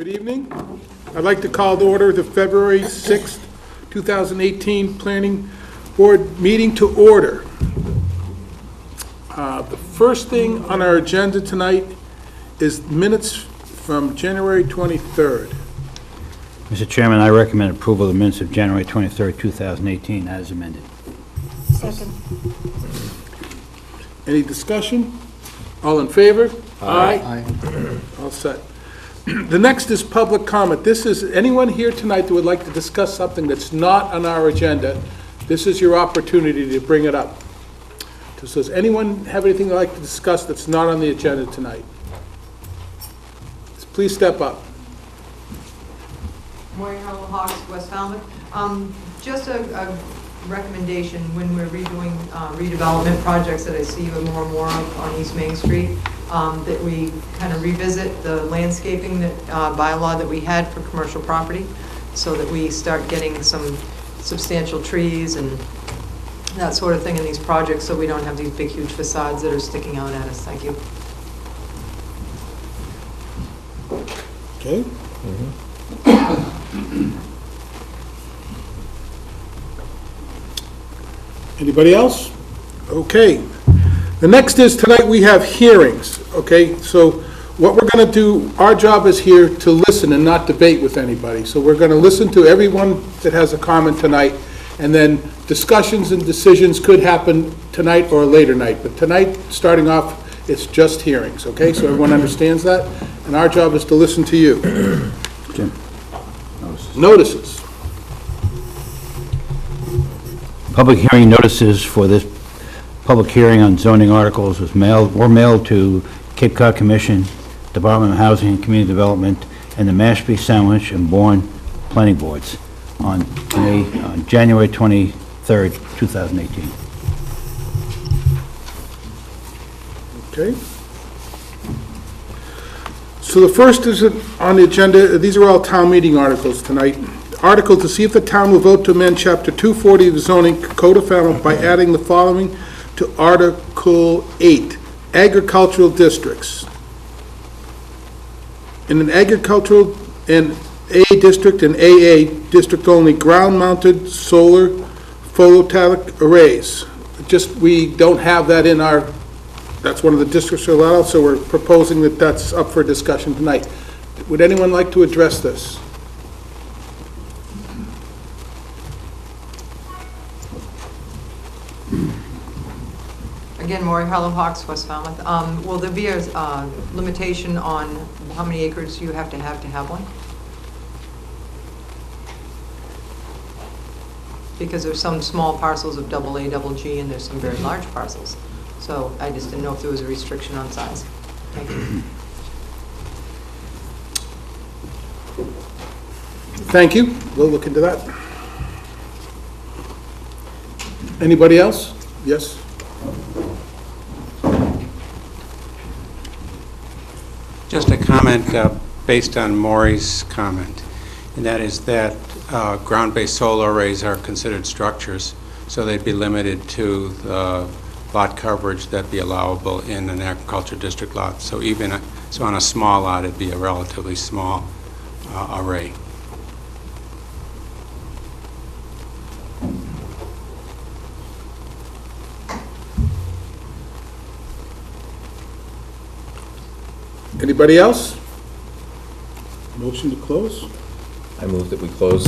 Good evening. I'd like to call to order the February 6th, 2018 Planning Board meeting to order. The first thing on our agenda tonight is minutes from January 23rd. Mr. Chairman, I recommend approval of the minutes of January 23rd, 2018, as amended. Second. Any discussion? All in favor? Aye. All set. The next is public comment. This is anyone here tonight that would like to discuss something that's not on our agenda. This is your opportunity to bring it up. So does anyone have anything they'd like to discuss that's not on the agenda tonight? Please step up. Maureen Harlow Hawks, West Falmouth. Just a recommendation when we're redoing redevelopment projects that I see more and more of on East Main Street, that we kind of revisit the landscaping that bylaw that we had for commercial property, so that we start getting some substantial trees and that sort of thing in these projects, so we don't have these big, huge facades that are sticking out at us. Thank you. Okay. Anybody else? Okay. The next is, tonight we have hearings, okay? So what we're going to do, our job is here to listen and not debate with anybody. So we're going to listen to everyone that has a comment tonight, and then discussions and decisions could happen tonight or a later night. But tonight, starting off, it's just hearings, okay? So everyone understands that? And our job is to listen to you. Jim? Notices. Public hearing notices for this public hearing on zoning articles were mailed to Cape Cod Commission, Department of Housing and Community Development, and the Mashpee, Sandwich, and Bourne Planning Boards on January 23rd, 2018. Okay. So the first is on the agenda, these are all town meeting articles tonight. Article to see if the town will vote to amend Chapter 240 of the zoning code of Falmouth by adding the following to Article 8, agricultural districts. In an agricultural and A district and AA district only, ground-mounted solar photovoltaic arrays. We don't have that in our, that's one of the districts we're allowed, so we're proposing that that's up for discussion tonight. Would anyone like to address this? Again, Maureen Harlow Hawks, West Falmouth. Will there be a limitation on how many acres you have to have one? Because there's some small parcels of AA, double G, and there's some very large parcels. So I just didn't know if there was a restriction on size. Thank you. Thank you. We'll look into that. Anybody else? Yes? Just a comment based on Maury's comment, and that is that ground-based solar arrays are considered structures, so they'd be limited to the lot coverage that'd be allowable in an agriculture district lot. So so on a small lot, it'd be a relatively small array. Anybody else? Motion to close? I move that we close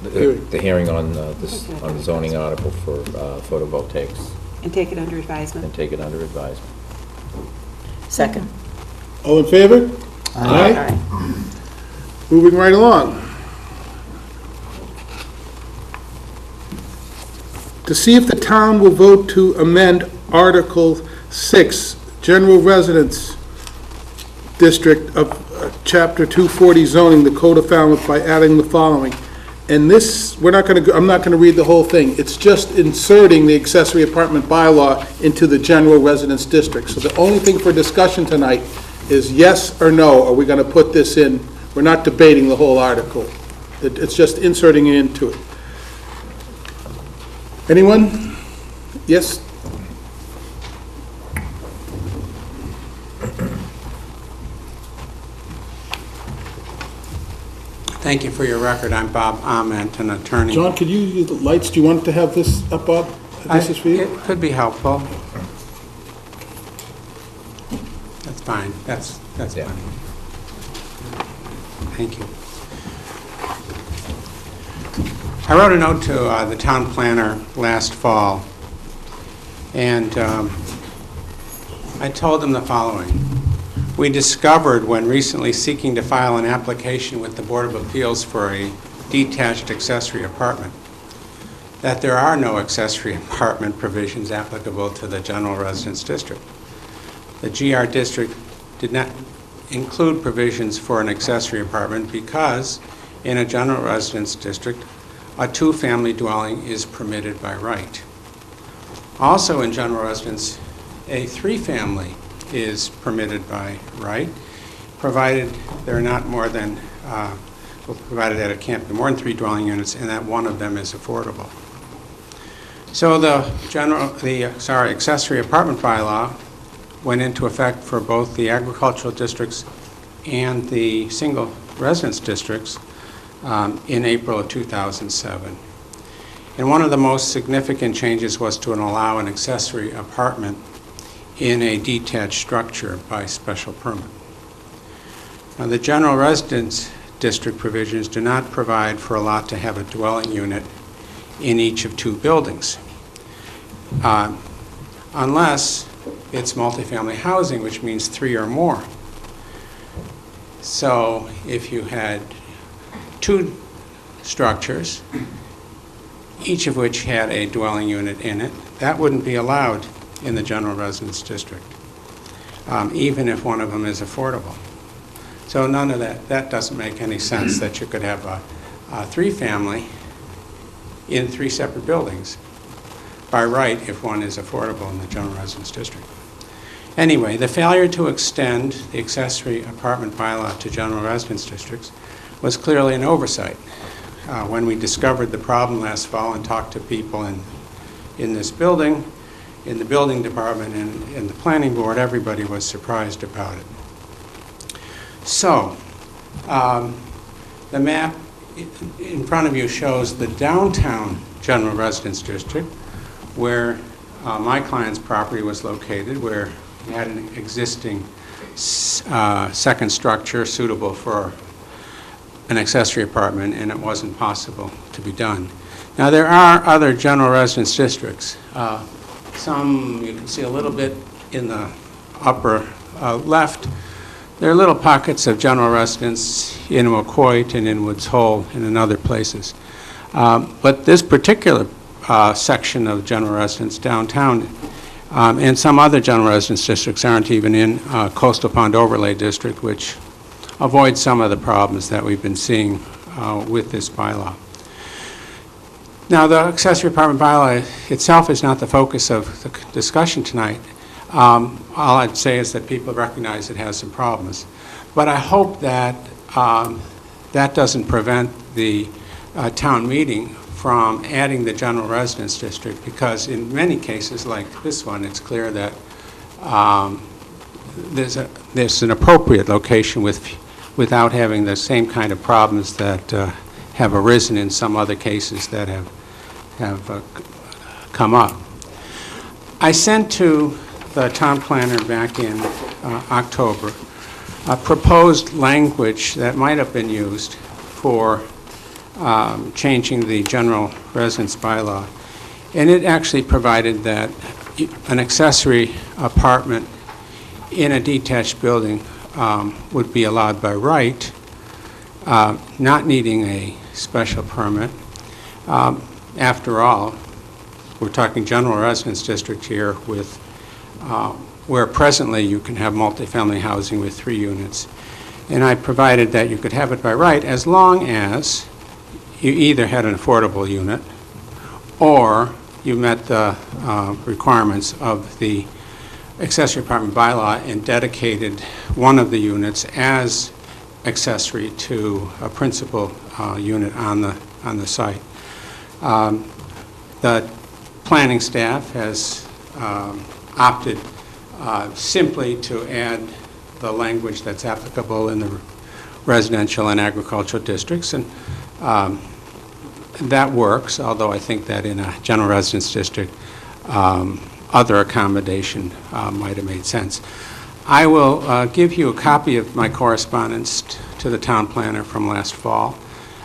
the hearing on on the zoning article for photovoltaics And take it under advisement. and take it under advisement. Second. All in favor? Aye. Moving right along. To see if the town will vote to amend Article 6, General Residence District of Chapter 240 zoning, the Code of Falmouth, by adding the following. And this, I'm not going to read the whole thing. It's just inserting the accessory apartment bylaw into the general residence district. So the only thing for discussion tonight is yes or no. Are we going to put this in? We're not debating the whole article. It's just inserting it into it. Anyone? Yes? Thank you for your record. I'm Bob Ament, an attorney. John, could you use the lights? Do you want to have this up, Bob? This is for you? It could be helpful. That's fine. That's Yeah. fine. Thank you. I wrote a note to the town planner last fall, and I told him the following. We discovered when recently seeking to file an application with the Board of Appeals for a detached accessory apartment that there are no accessory apartment provisions applicable to the general residence district. The GR district did not include provisions for an accessory apartment because in a general residence district, a two-family dwelling is permitted by right. Also in general residence, a three-family is permitted by right, provided there are not more than, provided that it can't be more than 3 dwelling units and that one of them is affordable. So the accessory apartment bylaw went into effect for both the agricultural districts and the single residence districts in April of 2007. And one of the most significant changes was to allow an accessory apartment in a detached structure by special permit. Now, the general residence district provisions do not provide for a lot to have a dwelling unit in each of 2 buildings, unless it's multifamily housing, which means 3 or more. So if you had 2 structures, each of which had a dwelling unit in it, that wouldn't be allowed in the general residence district, even if one of them is affordable. So none of that doesn't make any sense that you could have a 3-family in 3 separate buildings by right if one is affordable in the general residence district. Anyway, the failure to extend the accessory apartment bylaw to general residence districts was clearly an oversight. When we discovered the problem last fall and talked to people in this building, in the building department and in the planning board, everybody was surprised about it. So, the map in front of you shows the downtown general residence district where my client's property was located, where he had an existing second structure suitable for an accessory apartment, and it wasn't possible to be done. Now, there are other general residence districts. Some you can see a little bit in the upper left. There are little pockets of general residence in Wacoit and in Woods Hole and in other places. But this particular section of general residence downtown and some other general residence districts aren't even in Coastal Pond Overlay District, which avoids some of the problems that we've been seeing with this bylaw. Now, the accessory apartment bylaw itself is not the focus of the discussion tonight. All I'd say is that people recognize it has some problems. But I hope that that doesn't prevent the town meeting from adding the general residence district, because in many cases like this one, it's clear that there's an appropriate location without having the same kind of problems that have arisen in some other cases that have come up. I sent to the town planner back in October a proposed language that might have been used for changing the general residence bylaw, and it actually provided that an accessory apartment in a detached building would be allowed by right, not needing a special permit. After all, we're talking general residence district here with where presently you can have multifamily housing with 3 units. And I provided that you could have it by right as long as you either had an affordable unit or you met the requirements of the accessory apartment bylaw and dedicated one of the units as accessory to a principal unit on the site. The planning staff has opted simply to add the language that's applicable in the residential and agricultural districts, and that works, although I think that in a general residence district, other accommodation might have made sense. I will give you a copy of my correspondence to the town planner from last fall.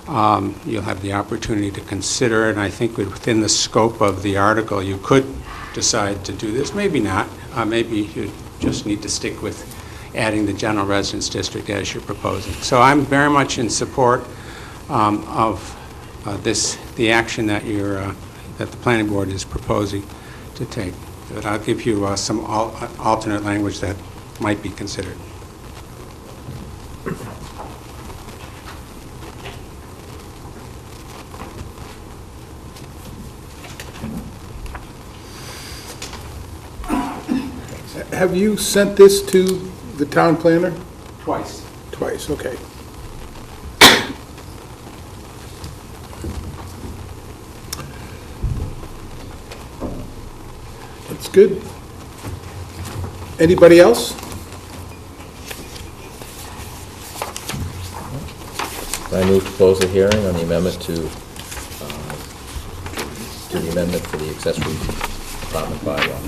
You'll have the opportunity to consider it, and I think within the scope of the article, you could decide to do this. Maybe not. Maybe you just need to stick with adding the general residence district as you're proposing. So I'm very much in support of the action that that the planning board is proposing to take. But I'll give you some alternate language that might be considered. Have you sent this to the town planner? Twice. Twice, okay. That's good. Anybody else? I move to close the hearing on the amendment to the amendment for the accessory apartment bylaw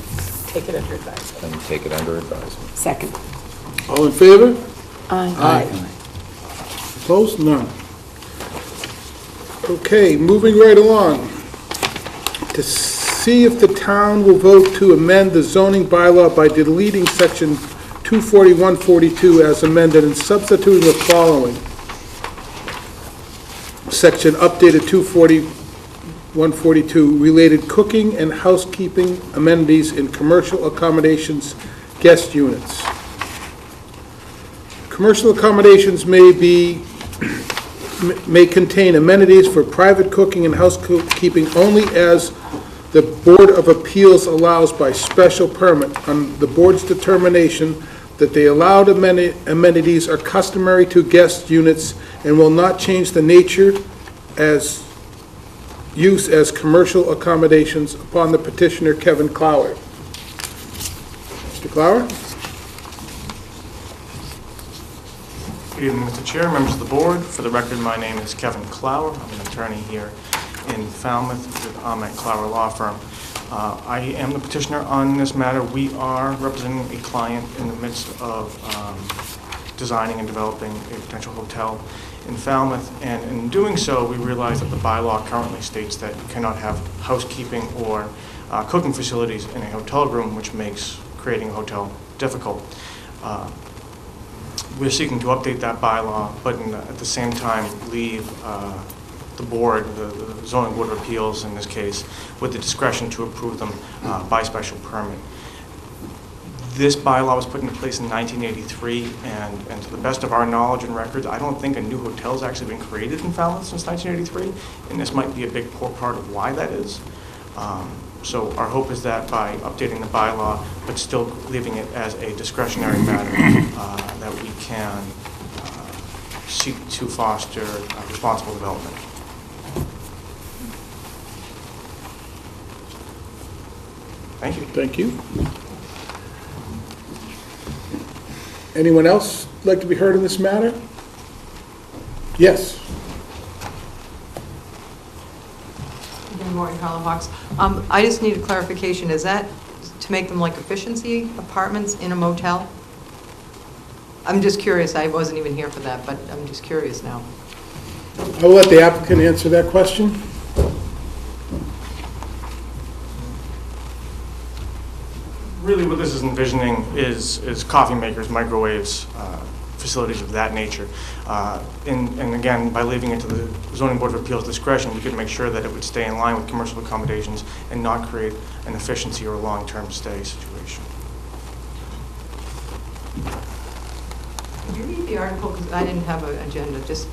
Take it under advisement. and take it under advisement. Second. All in favor? Aye. Opposed? None. Okay, moving right along. To see if the town will vote to amend the zoning bylaw by deleting section 24142 as amended and substituting the following. Section updated 24142, related cooking and housekeeping amenities in commercial accommodations guest units. Commercial accommodations may contain amenities for private cooking and housekeeping only as the Board of Appeals allows by special permit on the board's determination that the allowed amenities are customary to guest units and will not change the nature as use as commercial accommodations upon the petitioner Kevin Clower. Mr. Clower? Good evening, Mr. Chair, members of the board. For the record, my name is Kevin Clower. I'm an attorney here in Falmouth with Ahmet Clower Law Firm. I am the petitioner on this matter. We are representing a client in the midst of designing and developing a potential hotel in Falmouth, and in doing so, we realize that the bylaw currently states that you cannot have housekeeping or cooking facilities in a hotel room, which makes creating a hotel difficult. We're seeking to update that bylaw, but at the same time leave the board, the zoning board of appeals in this case, with the discretion to approve them by special permit. This bylaw was put into place in 1983, and to the best of our knowledge and records, I don't think a new hotel has actually been created in Falmouth since 1983, and this might be a big part of why that is. So our hope is that by updating the bylaw, but still leaving it as a discretionary matter, that we can seek to foster responsible development. Thank you. Thank you. Anyone else like to be heard in this matter? Yes. Good morning, Carla Hawks. I just need a clarification. Is that to make them like efficiency apartments in a motel? I'm just curious. I wasn't even here for that, but I'm just curious now. I will let the applicant answer that question. Really what this is envisioning is coffee makers, microwaves, facilities of that nature. And again, by leaving it to the Zoning Board of Appeals discretion, we could make sure that it would stay in line with commercial accommodations and not create an efficiency or a long-term stay situation. Could you read the article? Because I didn't have an agenda, just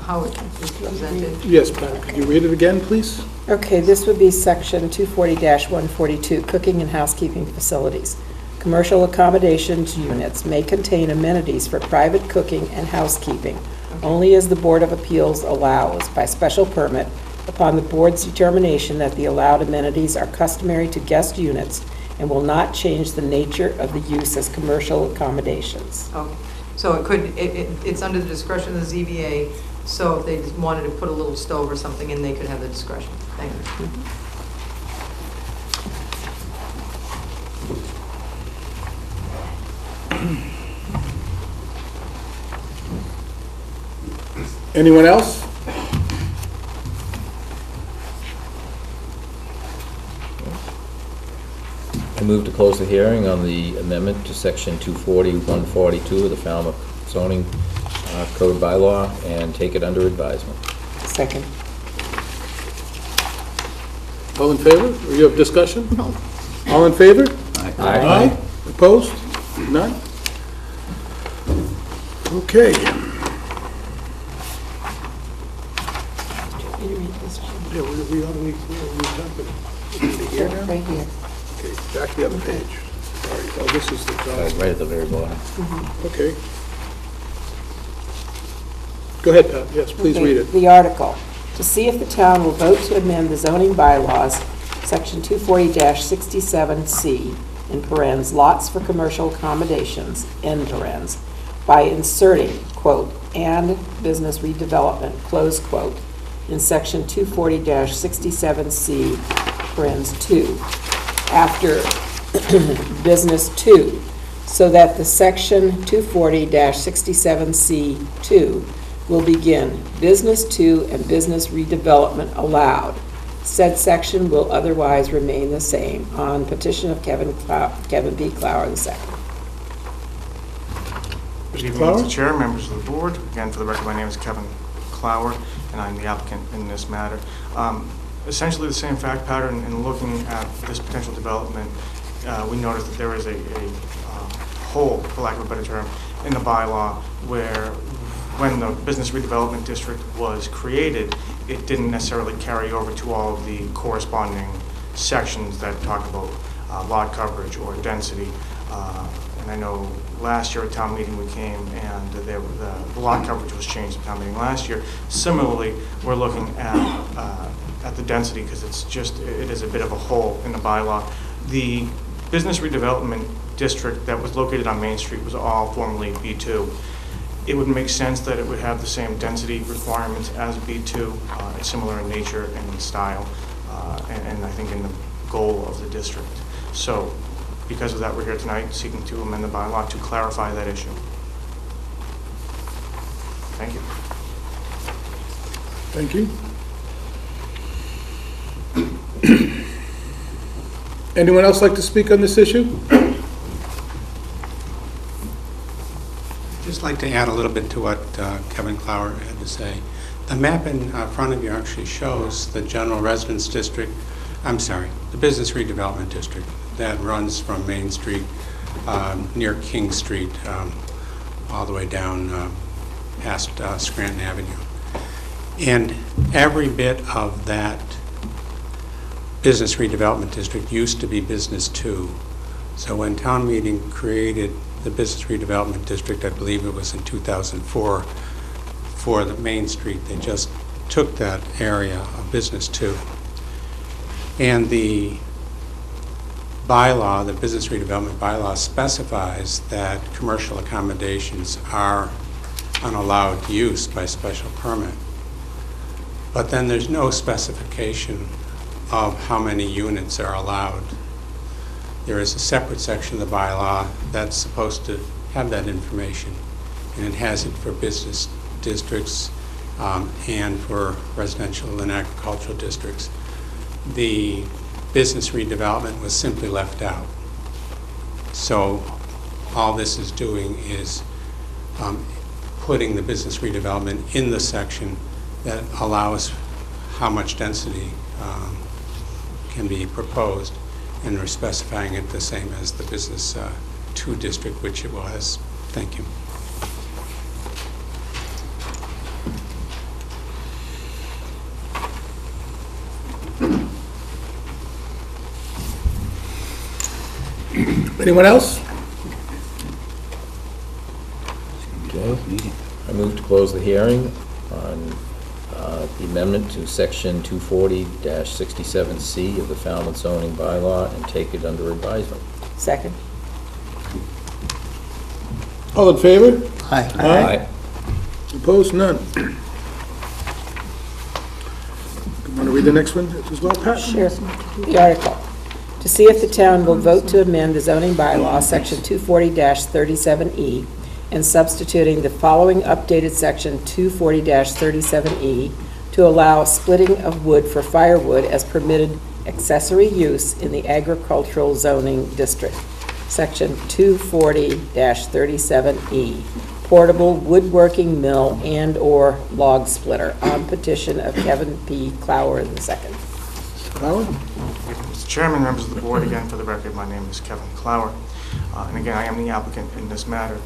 how it was presented. Yes, Pat, could you read it again, please? Okay, this would be section 240-142, cooking and housekeeping facilities. Commercial accommodations units may contain amenities for private cooking and housekeeping only as the Board of Appeals allows by special permit upon the board's determination that the allowed amenities are customary to guest units and will not change the nature of the use as commercial accommodations. Okay. So it's under the discretion of the ZBA, so if they just wanted to put a little stove or something in, they could have the discretion. Thank you. Anyone else? I move to close the hearing on the amendment to section 240, 142 of the Falmouth zoning code bylaw and take it under advisement. Second. All in favor? Or you have discussion? No. All in favor? Aye. Opposed? None? Okay. You read this one. Yeah, we jumping? Here now? Right here. Okay, back to the other page. Sorry, oh, this is the, Right at the very bottom. okay. Go ahead, Pat, yes, please Okay, read it. The article, to see if the town will vote to amend the zoning bylaws, section 240-67C, in parens, lots for commercial accommodations, end parens, by inserting, quote, "and business redevelopment," close quote, in section 240-67C, parens 2, after business 2, so that the section 240-67C2 will begin, business 2 and business redevelopment allowed. Said section will otherwise remain the same, on petition of Kevin B. Clower II. Good evening, Clower? Mr. Chair, members of the board. Again, for the record, my name is Kevin Clower, and I'm the applicant in this matter. Essentially the same fact pattern in looking at this potential development. We noticed that there is a hole, for lack of a better term, in the bylaw where when the business redevelopment district was created, it didn't necessarily carry over to all of the corresponding sections that talk about lot coverage or density. And I know last year at town meeting we came and the lot coverage was changed at town meeting last year. Similarly, we're looking at the density because it is a bit of a hole in the bylaw. The business redevelopment district that was located on Main Street was all formerly B2. It would make sense that it would have the same density requirements as B2. It's similar in nature and in style, and I think in the goal of the district. So because of that, we're here tonight seeking to amend the bylaw to clarify that issue. Thank you. Thank you. Anyone else like to speak on this issue? Just like to add a little bit to what Kevin Clower had to say. The map in front of you actually shows the general residence district, the business redevelopment district that runs from Main Street near King Street all the way down past Scranton Avenue. And every bit of that business redevelopment district used to be business 2. So when town meeting created the business redevelopment district, I believe it was in 2004, for the Main Street, they just took that area of business 2. And the bylaw, the business redevelopment bylaw, specifies that commercial accommodations are unallowed use by special permit. But then there's no specification of how many units are allowed. There is a separate section of the bylaw that's supposed to have that information, and it has it for business districts and for residential and agricultural districts. The business redevelopment was simply left out. So all this is doing is putting the business redevelopment in the section that allows how much density can be proposed, and we're specifying it the same as the business 2 district, which it was. Thank you. Anyone else? Okay. I move to close the hearing on the amendment to section 240-67C of the Falmouth zoning bylaw and take it under advisement. Second. All in favor? Aye. Opposed? None. Want to read the next one as well, Pat? Sure. The article, to see if the town will vote to amend the zoning bylaw, section 240-37E, and substituting the following updated section 240-37E to allow splitting of wood for firewood as permitted accessory use in the agricultural zoning district. Section 240-37E, portable woodworking mill and/or log splitter, on petition of Kevin P. Clower II. Clower? Mr. Chairman, members of the board, again, for the record, my name is Kevin Clower, and again, I am the applicant in this matter.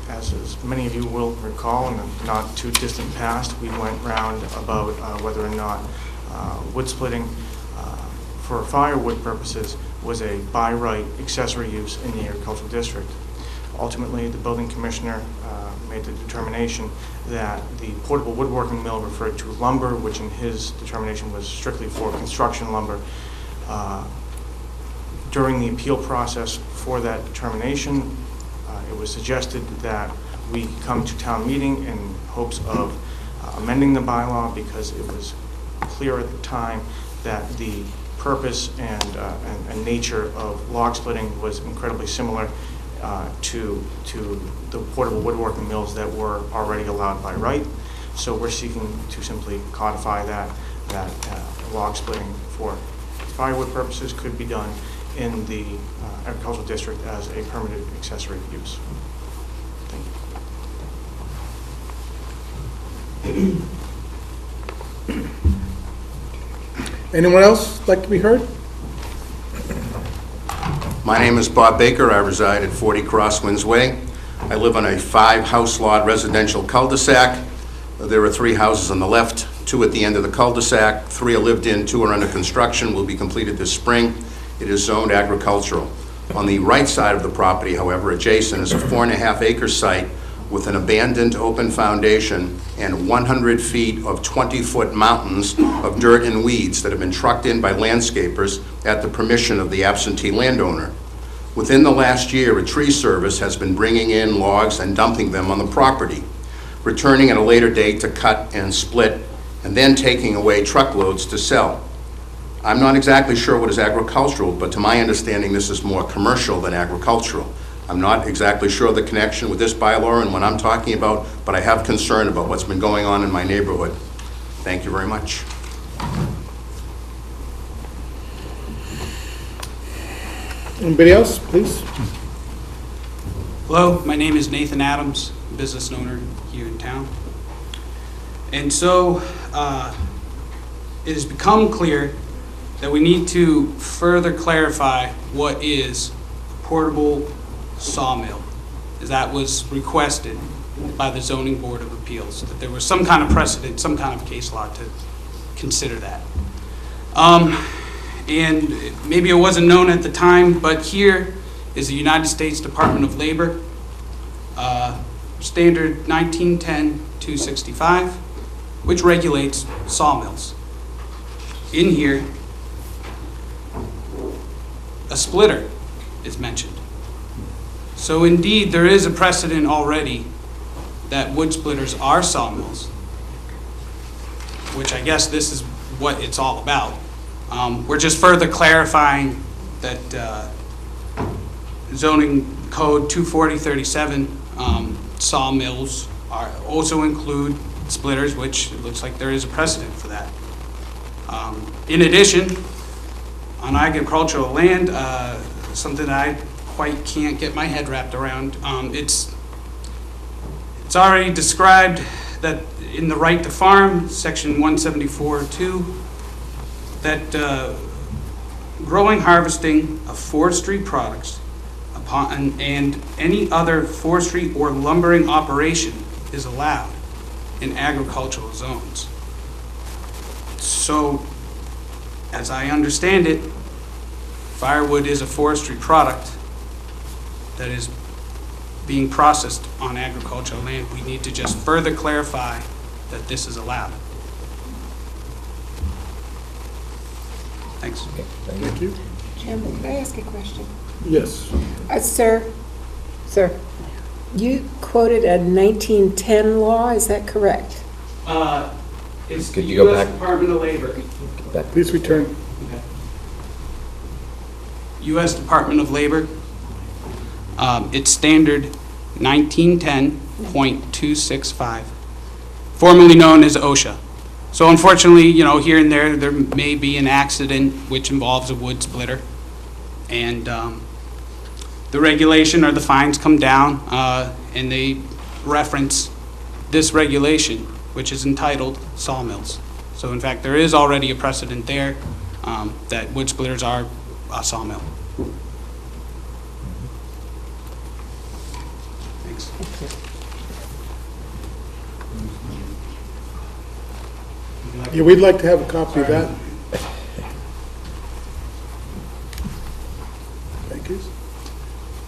As many of you will recall, in the not too distant past, we went round about whether or not wood splitting for firewood purposes was a by right accessory use in the agricultural district. Ultimately, the building commissioner made the determination that the portable woodworking mill referred to lumber, which in his determination was strictly for construction lumber. During the appeal process for that determination, it was suggested that we come to town meeting in hopes of amending the bylaw, because it was clear at the time that the purpose and nature of log splitting was incredibly similar to the portable woodworking mills that were already allowed by right. So we're seeking to simply codify that log splitting for firewood purposes could be done in the agricultural district as a permitted accessory use. Thank you. Anyone else like to be heard? My name is Bob Baker. I reside at 40 Crosswinds Way. I live on a 5-house lot residential cul-de-sac. There are 3 houses on the left, 2 at the end of the cul-de-sac. 3 are lived in, 2 are under construction, will be completed this spring. It is zoned agricultural. On the right side of the property, however, adjacent, is a 4.5-acre site with an abandoned open foundation and 100 feet of 20-foot mountains of dirt and weeds that have been trucked in by landscapers at the permission of the absentee landowner. Within the last year, a tree service has been bringing in logs and dumping them on the property, returning at a later date to cut and split, and then taking away truckloads to sell. I'm not exactly sure what is agricultural, but to my understanding, this is more commercial than agricultural. I'm not exactly sure of the connection with this bylaw and what I'm talking about, but I have concern about what's been going on in my neighborhood. Thank you very much. Anybody else, please? Hello, my name is Nathan Adams, business owner here in town. And so it has become clear that we need to further clarify what is a portable sawmill, as that was requested by the Zoning Board of Appeals, that there was some kind of precedent, some kind of case law to consider that. And maybe it wasn't known at the time, but here is the United States Department of Labor, Standard 1910-265, which regulates sawmills. In here, a splitter is mentioned. So indeed, there is a precedent already that wood splitters are sawmills, which I guess this is what it's all about. We're just further clarifying that zoning code 240-37 sawmills also include splitters, which it looks like there is a precedent for that. In addition, on agricultural land, something that I quite can't get my head wrapped around, it's already described that in the right to farm, section 174(2), that growing, harvesting of forestry products and any other forestry or lumbering operation is allowed in agricultural zones. So, as I understand it, firewood is a forestry product that is being processed on agricultural land. We need to just further clarify that this is allowed. Thanks. Okay, Thank you. Chairman, could I ask a question? Yes. Sir, You quoted a 1910 law, is that correct? It's the Could you go U.S. back? Department of Labor. Please return. U.S. Department of Labor. It's standard 1910.265, formerly known as OSHA. So unfortunately, here and there may be an accident which involves a wood splitter. And the regulation or the fines come down, and they reference this regulation, which is entitled sawmills. So in fact, there is already a precedent there that wood splitters are a sawmill. Thanks. Yeah, we'd like to have a copy of that. Thank you.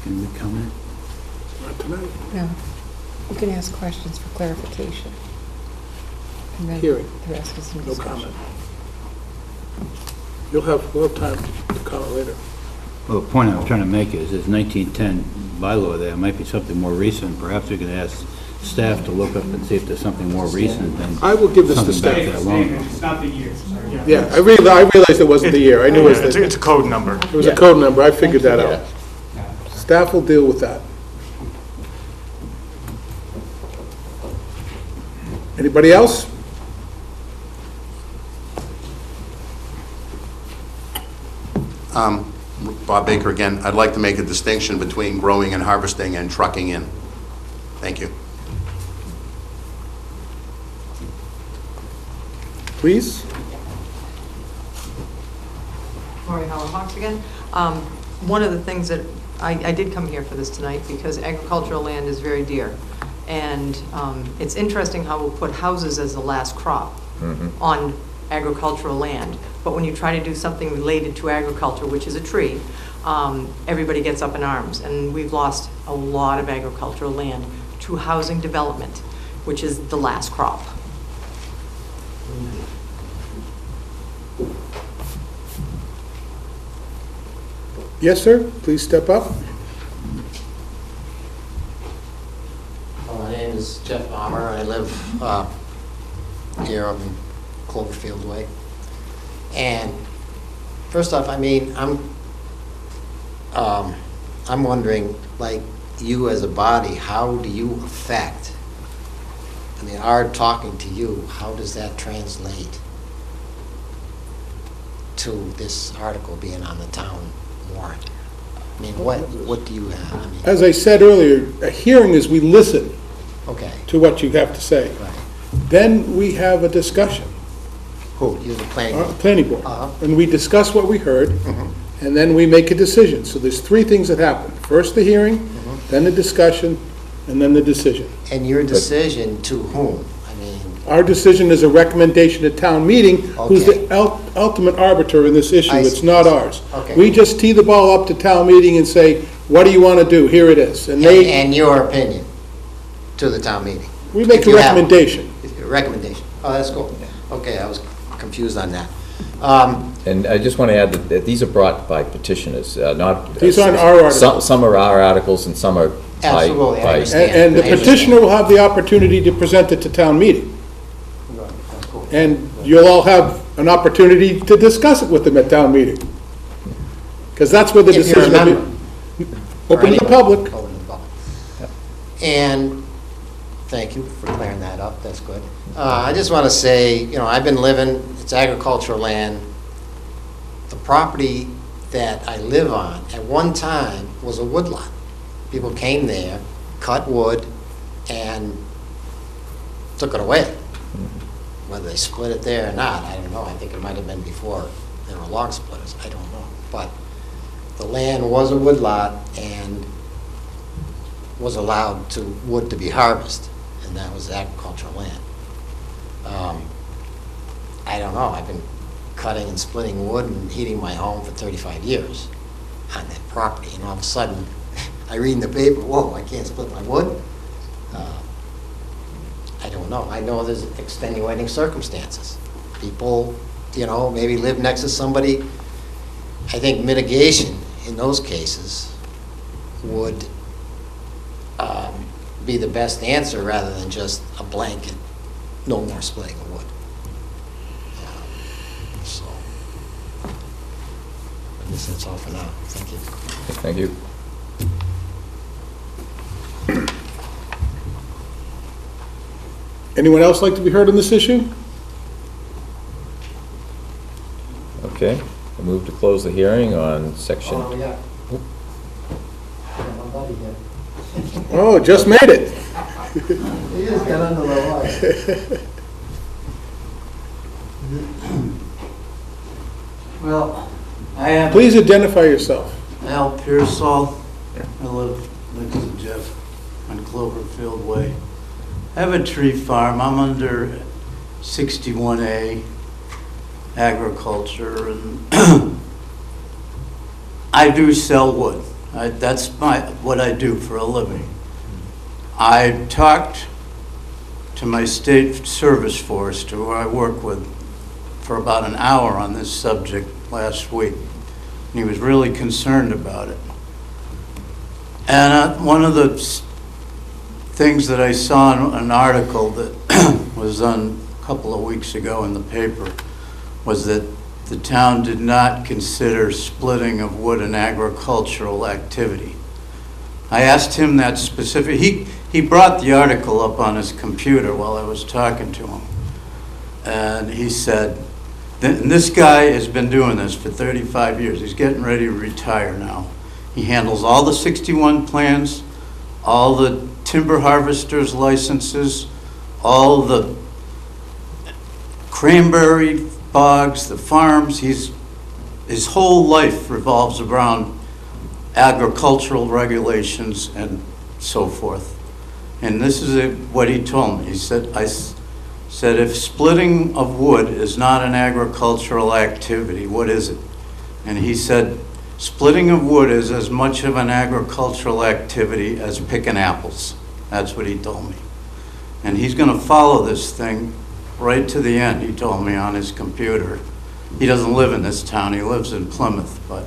Can we comment? Not tonight. No. You can ask questions for clarification. And then Hearing. the rest is in No discussion. comment. We'll have time to comment later. Well, the point I was trying to make is, this 1910 bylaw there might be something more recent. Perhaps we can ask staff to look up and see if there's something more recent than I will give this to something back staff. that long ago. It's not the year, sorry. Yeah, I realized it wasn't the year. I knew it was It's a code number. it was a code number. I figured that out. Staff will deal with that. Anybody else? Bob Baker again. I'd like to make a distinction between growing and harvesting and trucking in. Thank you. Please? Lori Howard Hawks again. One of the things that, I did come here for this tonight because agricultural land is very dear. And it's interesting how we'll put houses as the last crop on agricultural land. But when you try to do something related to agriculture, which is a tree, everybody gets up in arms. And we've lost a lot of agricultural land to housing development, which is the last crop. Yes, sir? Please step up. My name is Jeff Palmer. I live here on Cloverfield Way. And first off, I'm wondering, like, you as a body, how do you affect? Our talking to you, how does that translate to this article being on the town warrant? What do you have? As I said earlier, a hearing is we listen Okay, to what you have to say. right. Then we have a discussion, Who, you're the planning? planning board. Uh-huh. And we discuss what we heard, and then we make a decision. So there's three things that happen. First the hearing, then the discussion, and then the decision. And your decision to whom? Our decision is a recommendation at town meeting, who's Okay. the ultimate arbiter in this issue. I It's see. not ours. Okay. We just tee the ball up to town meeting and say, what do you want to do? Here it is. And they, And your opinion to the town meeting? we make if a you have one. recommendation. Recommendation. Oh, that's cool. Okay, I was confused on that. And I just want to add that these are brought by petitioners, not... These aren't our articles. Some are our articles and some are by... Absolutely, I by- understand. And the I understand. petitioner will have the opportunity to present it to town meeting. That's cool. And you'll all have an opportunity to discuss it with them at town meeting. Because that's where the If you're a decision will member. be. Or Open to the anybody. public. Open to the public. And thank you for clearing that up, that's good. I just want to say, I've been living, it's agricultural land. The property that I live on, at one time, was a woodlot. People came there, cut wood, and took it away. Whether they split it there or not, I don't know. I think it might have been before there were log splitters, I don't know. But the land was a woodlot and was allowed wood to be harvested, and that was agricultural land. I don't know, I've been cutting and splitting wood and heating my home for 35 years on that property, and all of a sudden, I read in the paper, whoa, I can't split my wood? I don't know. I know there's extenuating circumstances. People, maybe live next to somebody. I think mitigation in those cases would be the best answer rather than just a blanket, no more splitting of wood. So, I guess that's all for now. Thank you. Thank you. Anyone else like to be heard on this issue? Okay, I move to close the hearing on section, Oh, yeah. My buddy here. Oh, just made it. He just got under the wire. Well, I am Please identify yourself. Al Pearsall. I live next to Jeff on Cloverfield Way. I have a tree farm. I'm under 61A agriculture, and I do sell wood. That's what I do for a living. I talked to my state service forester, who I work with, for about an hour on this subject last week. And he was really concerned about it. And one of the things that I saw in an article that was done a couple of weeks ago in the paper was that the town did not consider splitting of wood an agricultural activity. I asked him that specific, he brought the article up on his computer while I was talking to him. And he said, and this guy has been doing this for 35 years. He's getting ready to retire now. He handles all the 61 plans, all the timber harvesters licenses, all the cranberry bogs, the farms. His whole life revolves around agricultural regulations and so forth. And this is what he told me. He said, I said, if splitting of wood is not an agricultural activity, what is it? And he said, splitting of wood is as much of an agricultural activity as picking apples. That's what he told me. And he's going to follow this thing right to the end, he told me on his computer. He doesn't live in this town, he lives in Plymouth, but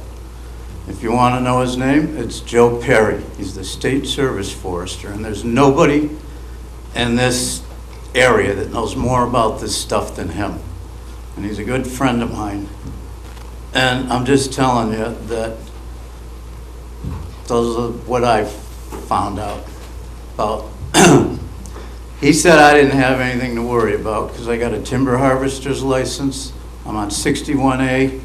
if you want to know his name, it's Joe Perry. He's the state service forester, and there's nobody in this area that knows more about this stuff than him. And he's a good friend of mine. And I'm just telling you that those are what I've found out about. He said I didn't have anything to worry about because I got a timber harvester's license. I'm on 61A.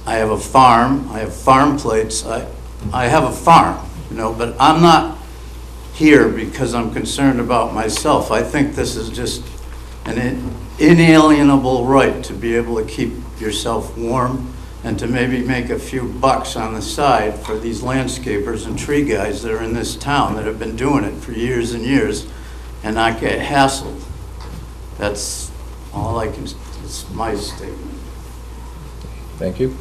I have a farm. I have farm plates. I have a farm, but I'm not here because I'm concerned about myself. I think this is just an inalienable right to be able to keep yourself warm and to maybe make a few bucks on the side for these landscapers and tree guys that are in this town that have been doing it for years and years and not get hassled. That's all I can, it's my statement. thank you.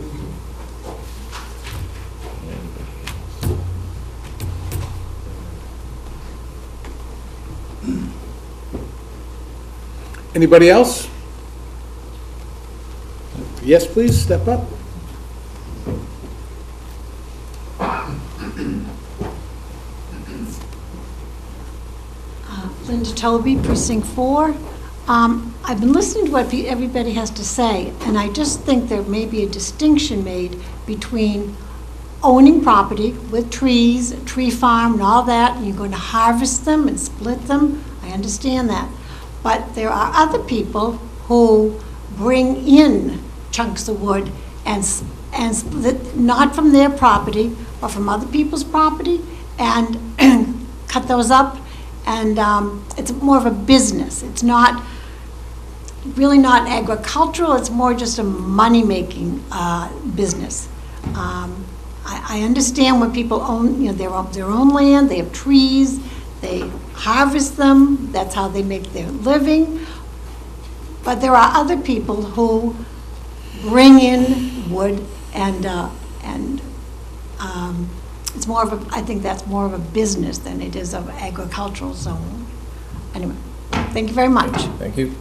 Anybody else? Yes, please, step up. Linda Toby, Precinct 4. I've been listening to what everybody has to say, and I just think there may be a distinction made between owning property with trees, a tree farm and all that, and you're going to harvest them and split them. I understand that. But there are other people who bring in chunks of wood and split, not from their property, but from other people's property, and cut those up. And it's more of a business. It's not, really not agricultural, it's more just a money-making business. I understand when people own, their own land, they have trees, they harvest them, that's how they make their living. But there are other people who bring in wood and it's more of a, I think that's more of a business than it is of agricultural zone. Anyway, thank you very much. Thank you.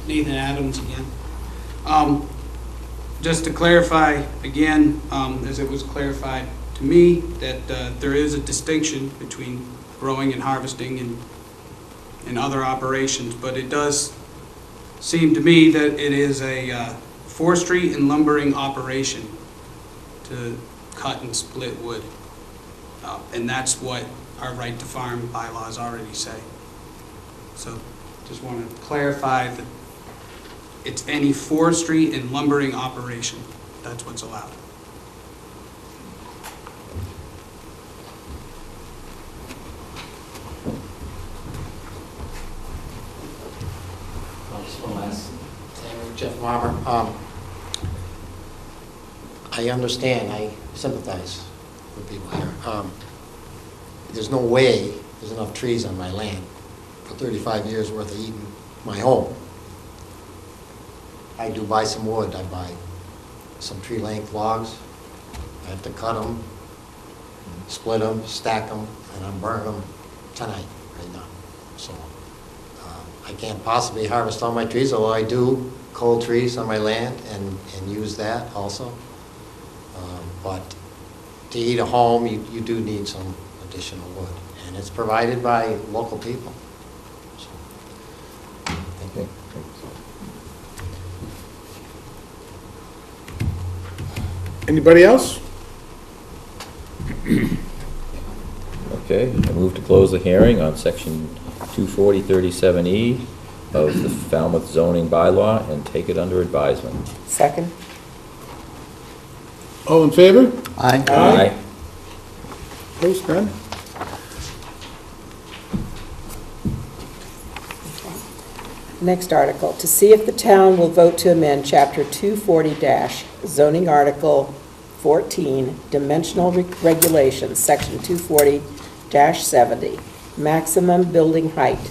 Nathan Adams again. just to clarify again, as it was clarified to me, that there is a distinction between growing and harvesting and other operations, but it does seem to me that it is a forestry and lumbering operation to cut and split wood. And that's what our right to farm bylaws already say. So just want to clarify that it's any forestry and lumbering operation. That's what's allowed. Just one last thing, Jeff Marmer. I understand, I sympathize with people here. There's no way there's enough trees on my land for 35 years worth of eating my home. I do buy some wood. I buy some tree length logs. I have to cut them, split them, stack them, and I'm burning them tonight, right now. So I can't possibly harvest all my trees, although I do cull trees on my land and use that also. But to eat a home, you do need some additional wood, and it's provided by local people. So, thank you. Anybody else? Okay, I move to close the hearing on section 24037E of the Falmouth zoning bylaw and take it under advisement. Second? All in favor? Aye. Aye. Opposed, none? Next article, to see if the town will vote to amend Chapter 240 zoning Article 14, dimensional regulations, Section 240-70, maximum building height,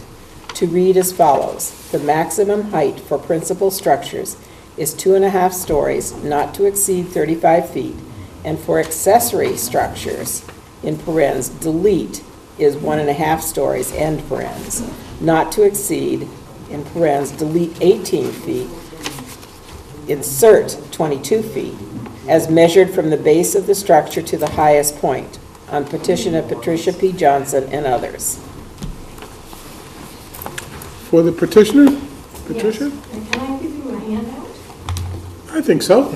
to read as follows. The maximum height for principal structures is 2.5 stories, not to exceed 35 feet, and for accessory structures, in parens, delete, is 1.5 stories, end parens, not to exceed, in parens, delete 18 feet, insert 22 feet, as measured from the base of the structure to the highest point, on petition of Patricia P. Johnson and others. For the petitioner? Patricia? Yes. And can I give you my handout? I think so.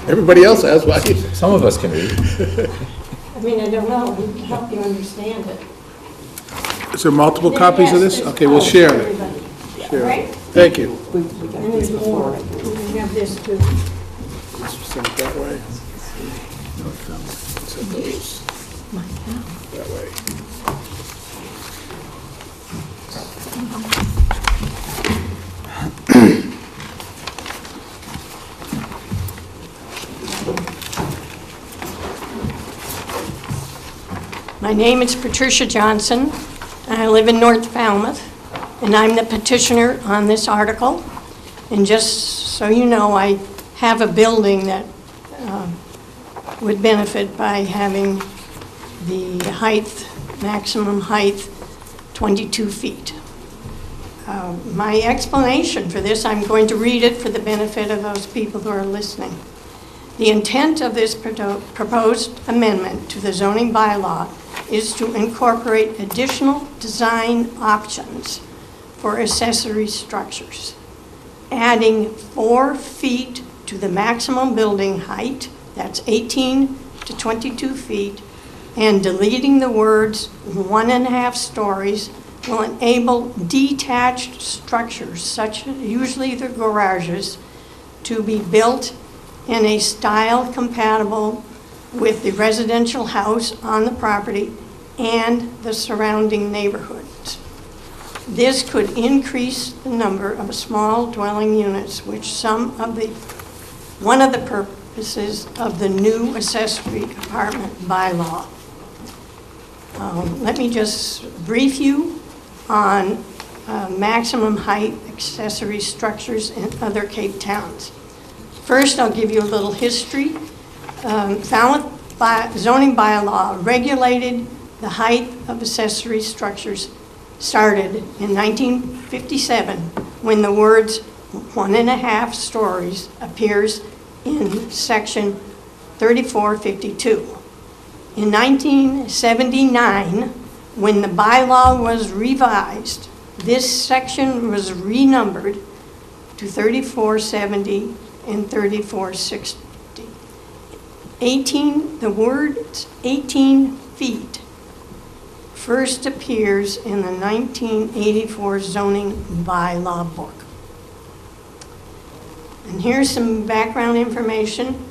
Everybody else has, why? Some of us can read. I mean, I don't know, it would help you understand it. Is there multiple copies of this? Yes, Okay, we'll share it. everybody. Share Right? it. Thank you. We got And this there's more. before. We have this too. Let's send it that way. Send those that way. My name is Patricia Johnson, and I live in North Falmouth, and I'm the petitioner on this article. And just so you know, I have a building that would benefit by having the height, maximum height, 22 feet. My explanation for this, I'm going to read it for the benefit of those people who are listening. The intent of this proposed amendment to the zoning bylaw is to incorporate additional design options for accessory structures, adding 4 feet to the maximum building height, that's 18 to 22 feet, and deleting the words 1.5 stories will enable detached structures, such as usually the garages, to be built in a style compatible with the residential house on the property and the surrounding neighborhoods. This could increase the number of small dwelling units, which one of the purposes of the new accessory apartment bylaw. Let me just brief you on maximum height accessory structures in other Cape Towns. First, I'll give you a little history. Falmouth zoning bylaw regulated the height of accessory structures started in 1957 when the words 1.5 stories appears in section 3452. In 1979, when the bylaw was revised, this section was renumbered to 3470 and 3460. The word 18 feet first appears in the 1984 zoning bylaw book. And here's some background information.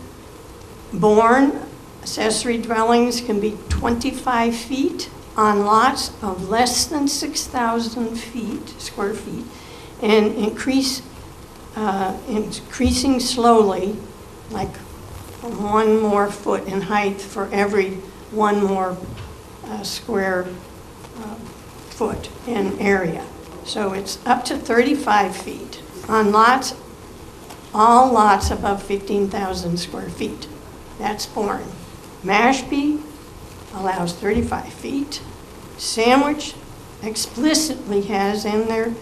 Born accessory dwellings can be 25 feet on lots of less than 6,000 square feet, and increasing slowly, like 1 more foot in height for every 1 more square foot in area. So it's up to 35 feet on lots, all lots above 15,000 square feet. That's Bourne. Mashpee allows 35 feet. Sandwich explicitly has in their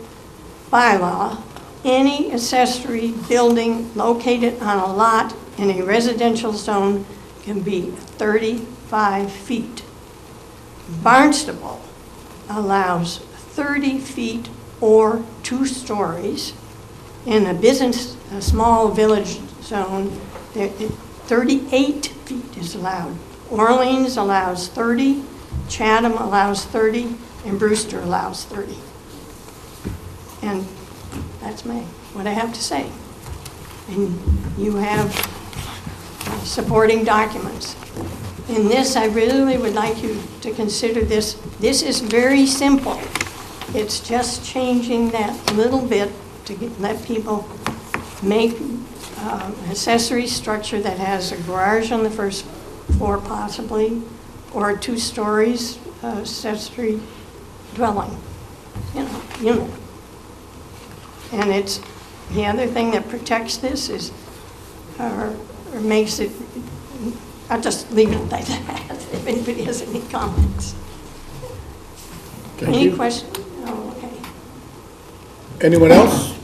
bylaw, any accessory building located on a lot in a residential zone can be 35 feet. Barnstable allows 30 feet or 2 stories. In a small village zone, 38 feet is allowed. Orleans allows 30, Chatham allows 30, and Brewster allows 30. And that's what I have to say. And you have supporting documents. In this, I really would like you to consider this. This is very simple. It's just changing that little bit to let people make an accessory structure that has a garage on the first floor possibly, or 2 stories accessory dwelling, unit. And it's, the other thing that protects this is, or makes it, I'll just leave it like that, if anybody has any comments. Any questions? Oh, okay. Anyone else?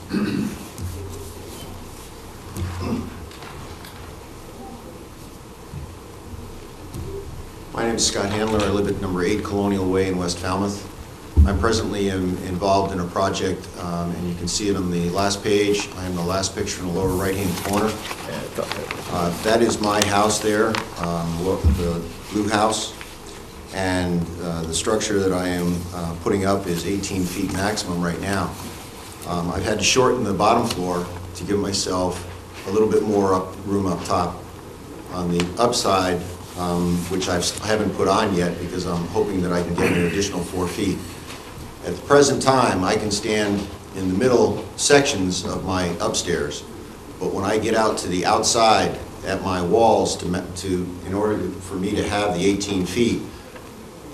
My name is Scott Handler. I live at number 8 Colonial Way in West Falmouth. I presently am involved in a project, and you can see it on the last page. I am the last picture in the lower right-hand corner. That is my house there, the blue house, and the structure that I am putting up is 18 feet maximum right now. I've had to shorten the bottom floor to give myself a little bit more room up top. On the upside, which I haven't put on yet because I'm hoping that I can get an additional 4 feet. At the present time, I can stand in the middle sections of my upstairs, but when I get out to the outside at my walls in order for me to have the 18 feet,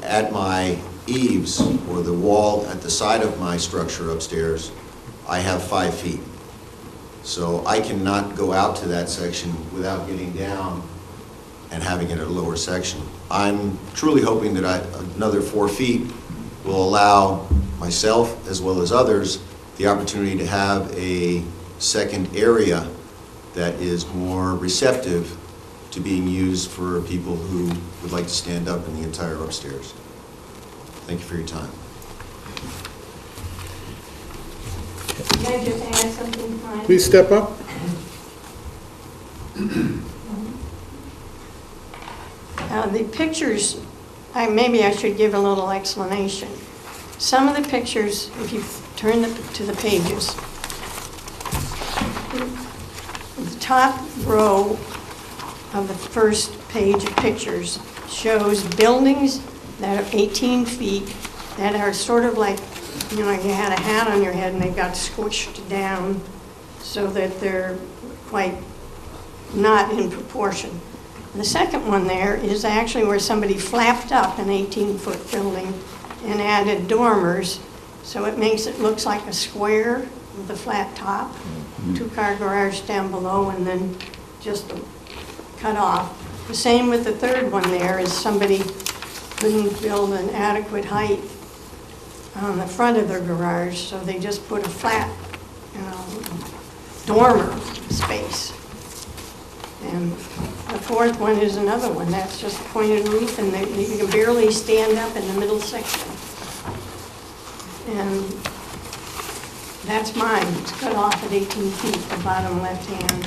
at my eaves or the wall at the side of my structure upstairs, I have 5 feet. So I cannot go out to that section without getting down and having it at a lower section. I'm truly hoping that another 4 feet will allow myself as well as others the opportunity to have a second area that is more receptive to being used for people who would like to stand up in the entire upstairs. Thank you for your time. Can I just add something, Brian? Please step up. The pictures, maybe I should give a little explanation. Some of the pictures, if you turn to the pages, the top row of the first page of pictures shows buildings that are 18 feet that are sort of like, you had a hat on your head and they got squished down so that they're quite not in proportion. The second one there is actually where somebody flapped up an 18-foot building and added dormers, so it makes it looks like a square with a flat top, 2-car garage down below, and then just cut off. The same with the third one there is somebody couldn't build an adequate height on the front of their garage, so they just put a flat dormer space. And the fourth one is another one, that's just a pointed roof, and you can barely stand up in the middle section. And that's mine, it's cut off at 18 feet, the bottom left hand.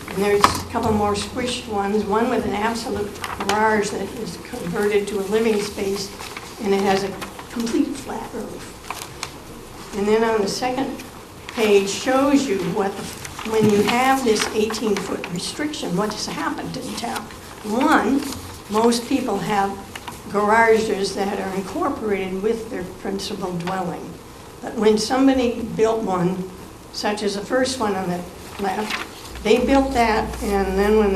And there's a couple more squished ones, one with an absolute garage that is converted to a living space, and it has a complete flat roof. And then on the second page shows you when you have this 18-foot restriction, what has happened in town. One, most people have garages that are incorporated with their principal dwelling. But when somebody built one, such as the first one on the left, they built that, and then when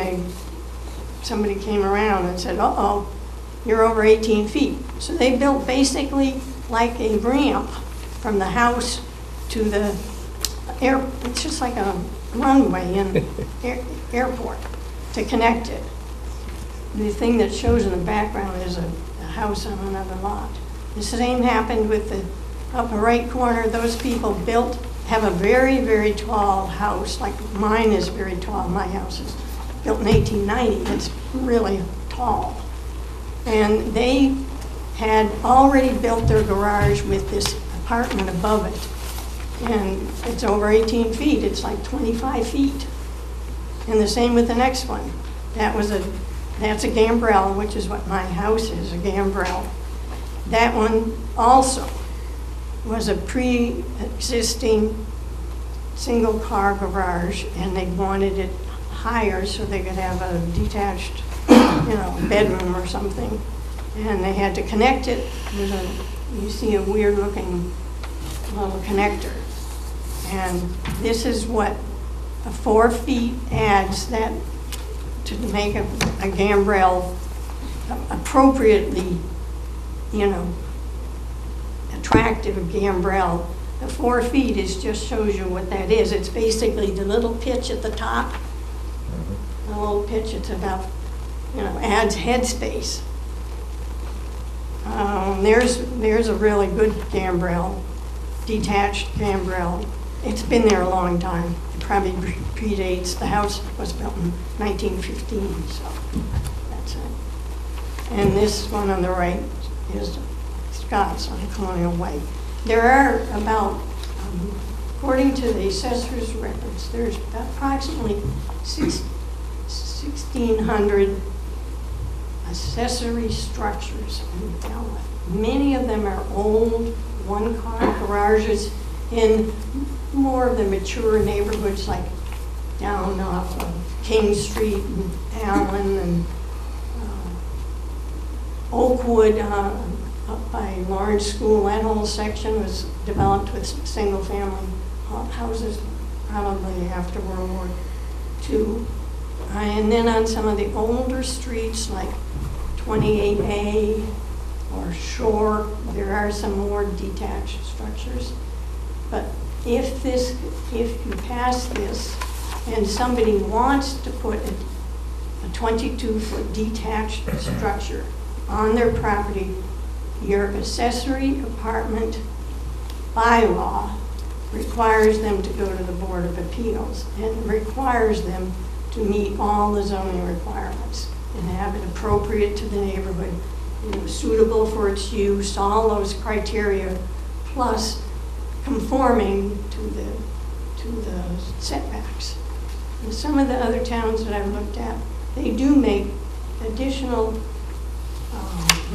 somebody came around and said, uh-oh, you're over 18 feet. So they built basically like a ramp from the house to the it's just like a runway in airport to connect it. The thing that shows in the background is a house on another lot. The same happened with the upper right corner. Those people have a very, very tall house, like mine is very tall. My house is built in 1890. It's really tall. And they had already built their garage with this apartment above it. And it's over 18 feet, it's like 25 feet. And the same with the next one. That's a gambrel, which is what my house is, a gambrel. That one also was a pre-existing single-car garage, and they wanted it higher so they could have a detached, bedroom or something. And they had to connect it. You see a weird-looking little connector. And this is what 4 feet adds that to make a gambrel appropriately, attractive gambrel. The 4 feet just shows you what that is. It's basically the little pitch at the top. The little pitch, it's about, adds head space. There's a really good gambrel, detached gambrel. It's been there a long time. It probably predates, the house was built in 1915, so that's it. And this one on the right is Scott's on Colonial Way. There are about, according to the assessor's records, there's approximately 1,600 accessory structures in Falmouth. Many of them are old one-car garages in more of the mature neighborhoods, like down off of King Street and Allen and Oakwood, up by Lawrence School. That whole section was developed with single-family houses, probably after World War II. And then on some of the older streets, like 28A or Shore, there are some more detached structures. But if you pass this and somebody wants to put a 22-foot detached structure on their property, your accessory apartment bylaw requires them to go to the Board of Appeals and requires them to meet all the zoning requirements and have it appropriate to the neighborhood, suitable for its use, all those criteria, plus conforming to the setbacks. And some of the other towns that I've looked at, they do make additional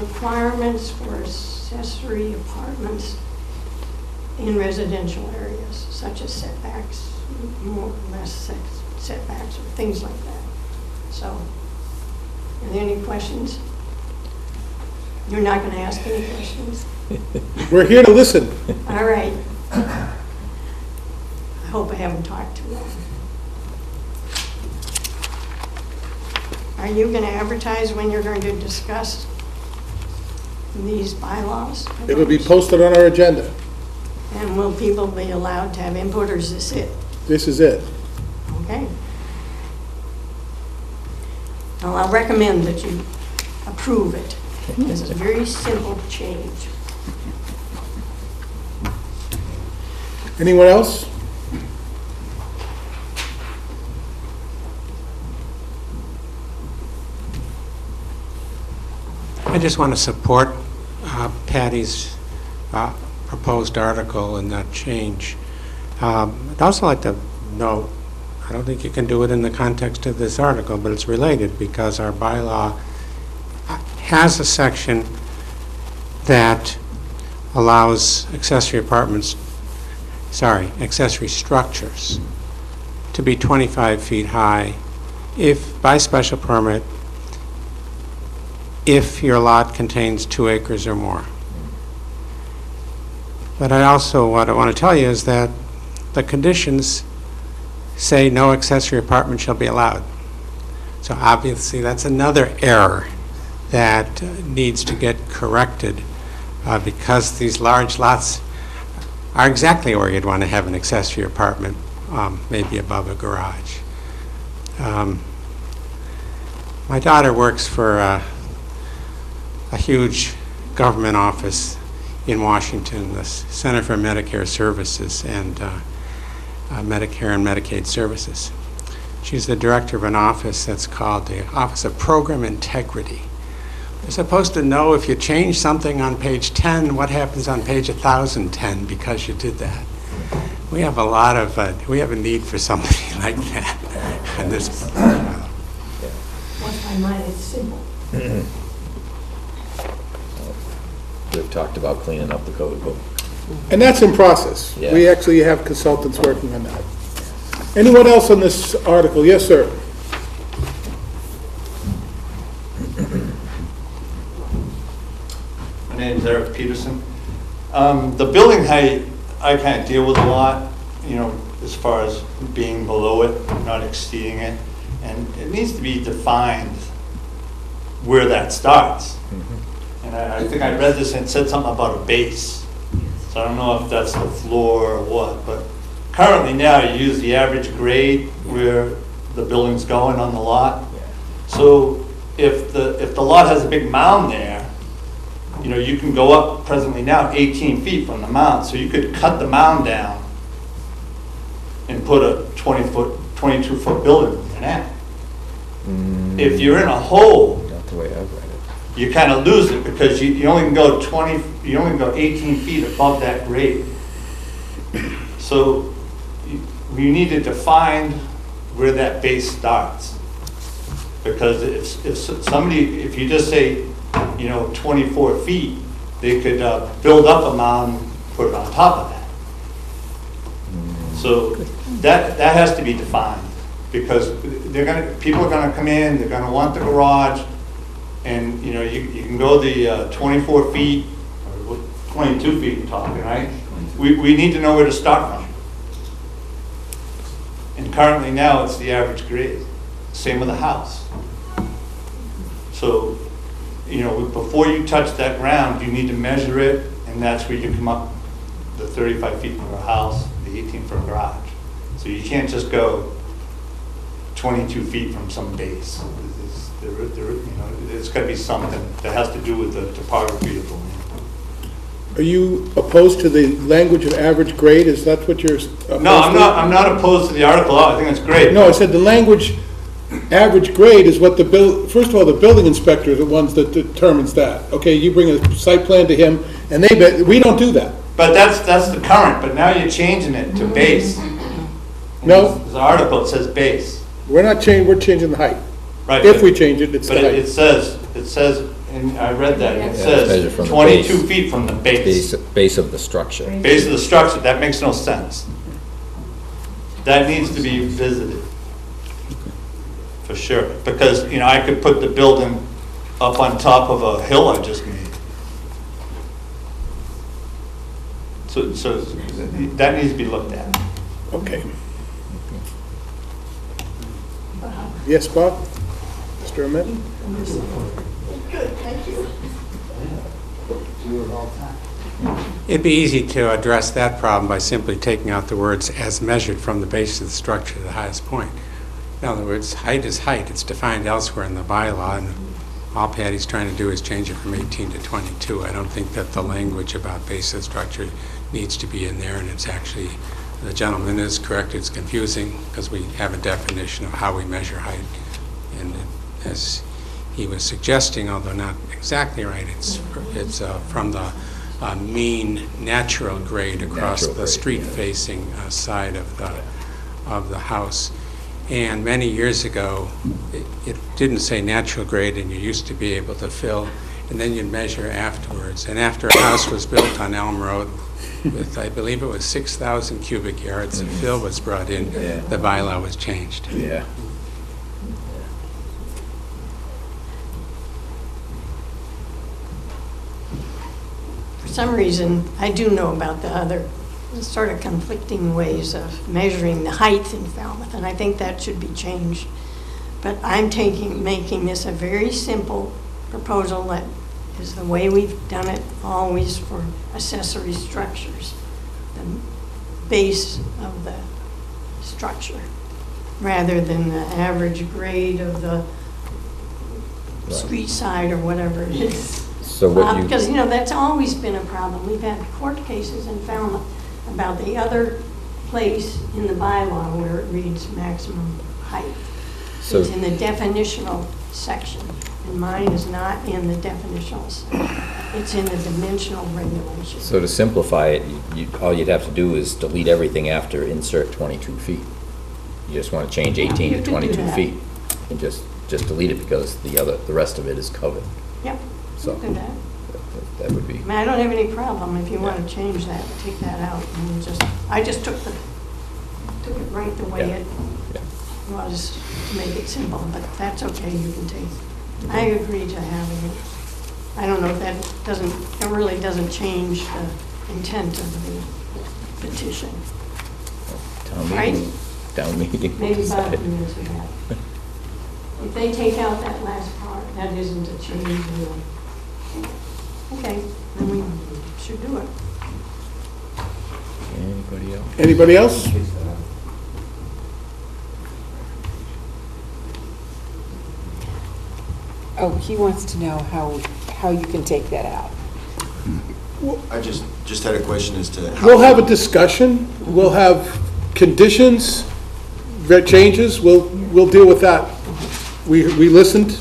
requirements for accessory apartments in residential areas, such as setbacks, more or less setbacks, or things like that. So, are there any questions? You're not going to ask any questions? We're here to listen. All right. I hope I haven't talked too long. Are you going to advertise when you're going to discuss these bylaws? It will be posted on our agenda. And will people be allowed to have input, or is this it? This is it. Okay. Well, I'll recommend that you approve it. This is a very simple change. Anyone else? I just want to support Patty's proposed article and that change. I'd also like to note, I don't think you can do it in the context of this article, but it's related because our bylaw has a section that allows accessory structures to be 25 feet high if, by special permit, if your lot contains 2 acres or more. But what I want to tell you is that the conditions say no accessory apartment shall be allowed. So obviously that's another error that needs to get corrected because these large lots are exactly where you'd want to have an accessory apartment, maybe above a garage. My daughter works for a huge government office in Washington, the Center for Medicare Services and Medicare and Medicaid Services. She's the director of an office that's called the Office of Program Integrity. You're supposed to know if you change something on page 10, what happens on page 1010 because you did that. We have we have a need for somebody like that. And this. Once my mind is simple. We've talked about cleaning up the code book. And that's in process. Yeah. We actually have consultants working on that. Anyone else on this article? Yes, sir. My name's Eric Peterson. The building height, I kind of deal with a lot, as far as being below it, not exceeding it. And it needs to be defined where that starts. And I think I read this and it said something about a base. So I don't know if that's the floor or what, but currently now you use the average grade where the building's going on the lot. So if the lot has a big mound there, you can go up presently now 18 feet from the mound. So you could cut the mound down and put a 22-foot building in that. If you're in a hole, Not the way I've read it. you kind of lose it because you only can go 18 feet above that grade. So you need to define where that base starts. Because if you just say, 24 feet, they could build up a mound, put it on top of that. So that has to be defined because people are gonna come in, they're gonna want the garage, and you can go the 24 feet, or 22 feet you're talking, right? We need to know where to start from. And currently now it's the average grade. Same with a house. So, before you touch that ground, you need to measure it, and that's where you come up the 35 feet for a house, the 18 for a garage. So you can't just go 22 feet from some base. There's got to be something that has to do with the topography of the land. Are you opposed to the language of average grade? Is that what you're opposed to? No, I'm not opposed to the article. I think it's great. No, I said the language, average grade is what first of all, the building inspector is the ones that determines that. Okay, you bring a site plan to him, and we don't do that. But that's the current, but now you're changing it to base. No. The article, it says base. We're changing the height. Right. If we change it, it's the But height. it says, and I read that, it measured says from the 22 base. feet from the base. Base of the structure. Base of the structure, that makes no sense. That needs to be visited, for sure. Because, I could put the building up on top of a hill I just made. So that needs to be looked at. Okay. Yes, Bob? Mr. Ahmed? Good, thank you. It'd be easy to address that problem by simply taking out the words "as measured from the base of the structure to the highest point." In other words, height is height. It's defined elsewhere in the bylaw, and all Patty's trying to do is change it from 18 to 22. I don't think that the language about base of the structure needs to be in there, and it's actually, the gentleman is correct, it's confusing because we have a definition of how we measure height. And as he was suggesting, although not exactly right, it's from the mean natural grade across Natural the grade, street-facing side of the house. And many years ago, it didn't say natural grade, and you used to be able to fill, and then you'd measure afterwards. And after a house was built on Elm Road with, I believe it was 6,000 cubic yards of fill was brought in, the bylaw was changed. Yeah. For some reason, I do know about the other sort of conflicting ways of measuring the height in Falmouth, and I think that should be changed. But I'm making this a very simple proposal that is the way we've done it always for accessory structures, the base of the structure, rather than the average grade of the street side or whatever it is. So what you... Because, you know, that's always been a problem. We've had court cases in Falmouth about the other place in the bylaw where it reads maximum height. So- It's in the definitional section, and mine is not in the definitional section. It's in the dimensional regulations. So to simplify it, all you'd have to do is delete everything after insert 22 feet. You just want to change 18 You to could do 22 that. feet, and just delete it because the rest of it is covered. Yep, So you do that. that would be, I mean, I don't have any problem if you want to change that, take that out, and I just took it right the way Yeah. it was to make it simple, but that's okay, you can take. I agree to having it. I don't know if that really doesn't change the intent of the petition. town Right? meeting, town meeting. Maybe Bob can answer that. If they take out that last part, that isn't a change really. Okay, then we should do it. Anybody else? Anybody else? Oh, he wants to know how you can take that out. I just had a question as to how... We'll have a discussion, we'll have conditions, changes, we'll deal with that. We listened,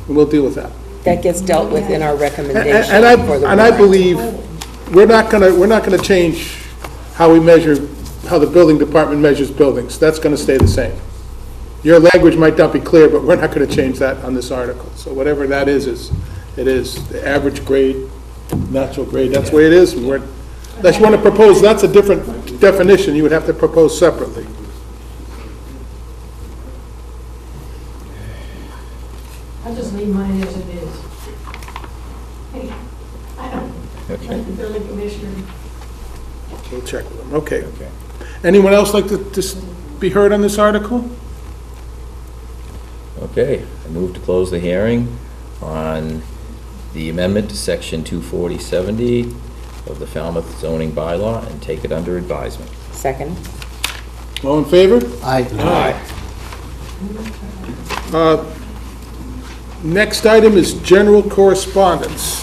and we'll deal with that. That gets dealt with in our recommendation for the And I warrant. believe, we're not gonna change how the building department measures buildings. That's gonna stay the same. Your language might not be clear, but we're not gonna change that on this article. So whatever that is, it is the average grade, natural grade, that's the way it is. Unless you wanna propose, that's a different definition, you would have to propose separately. I'll just leave mine as it is. Hey, I don't, Okay. like the building commissioner. We'll check with them, okay. Anyone else like to just be heard on this article? Okay, I move to close the hearing on the amendment to section 24070 of the Falmouth zoning bylaw and take it under advisement. Second. All in favor? Aye. Next item is general correspondence.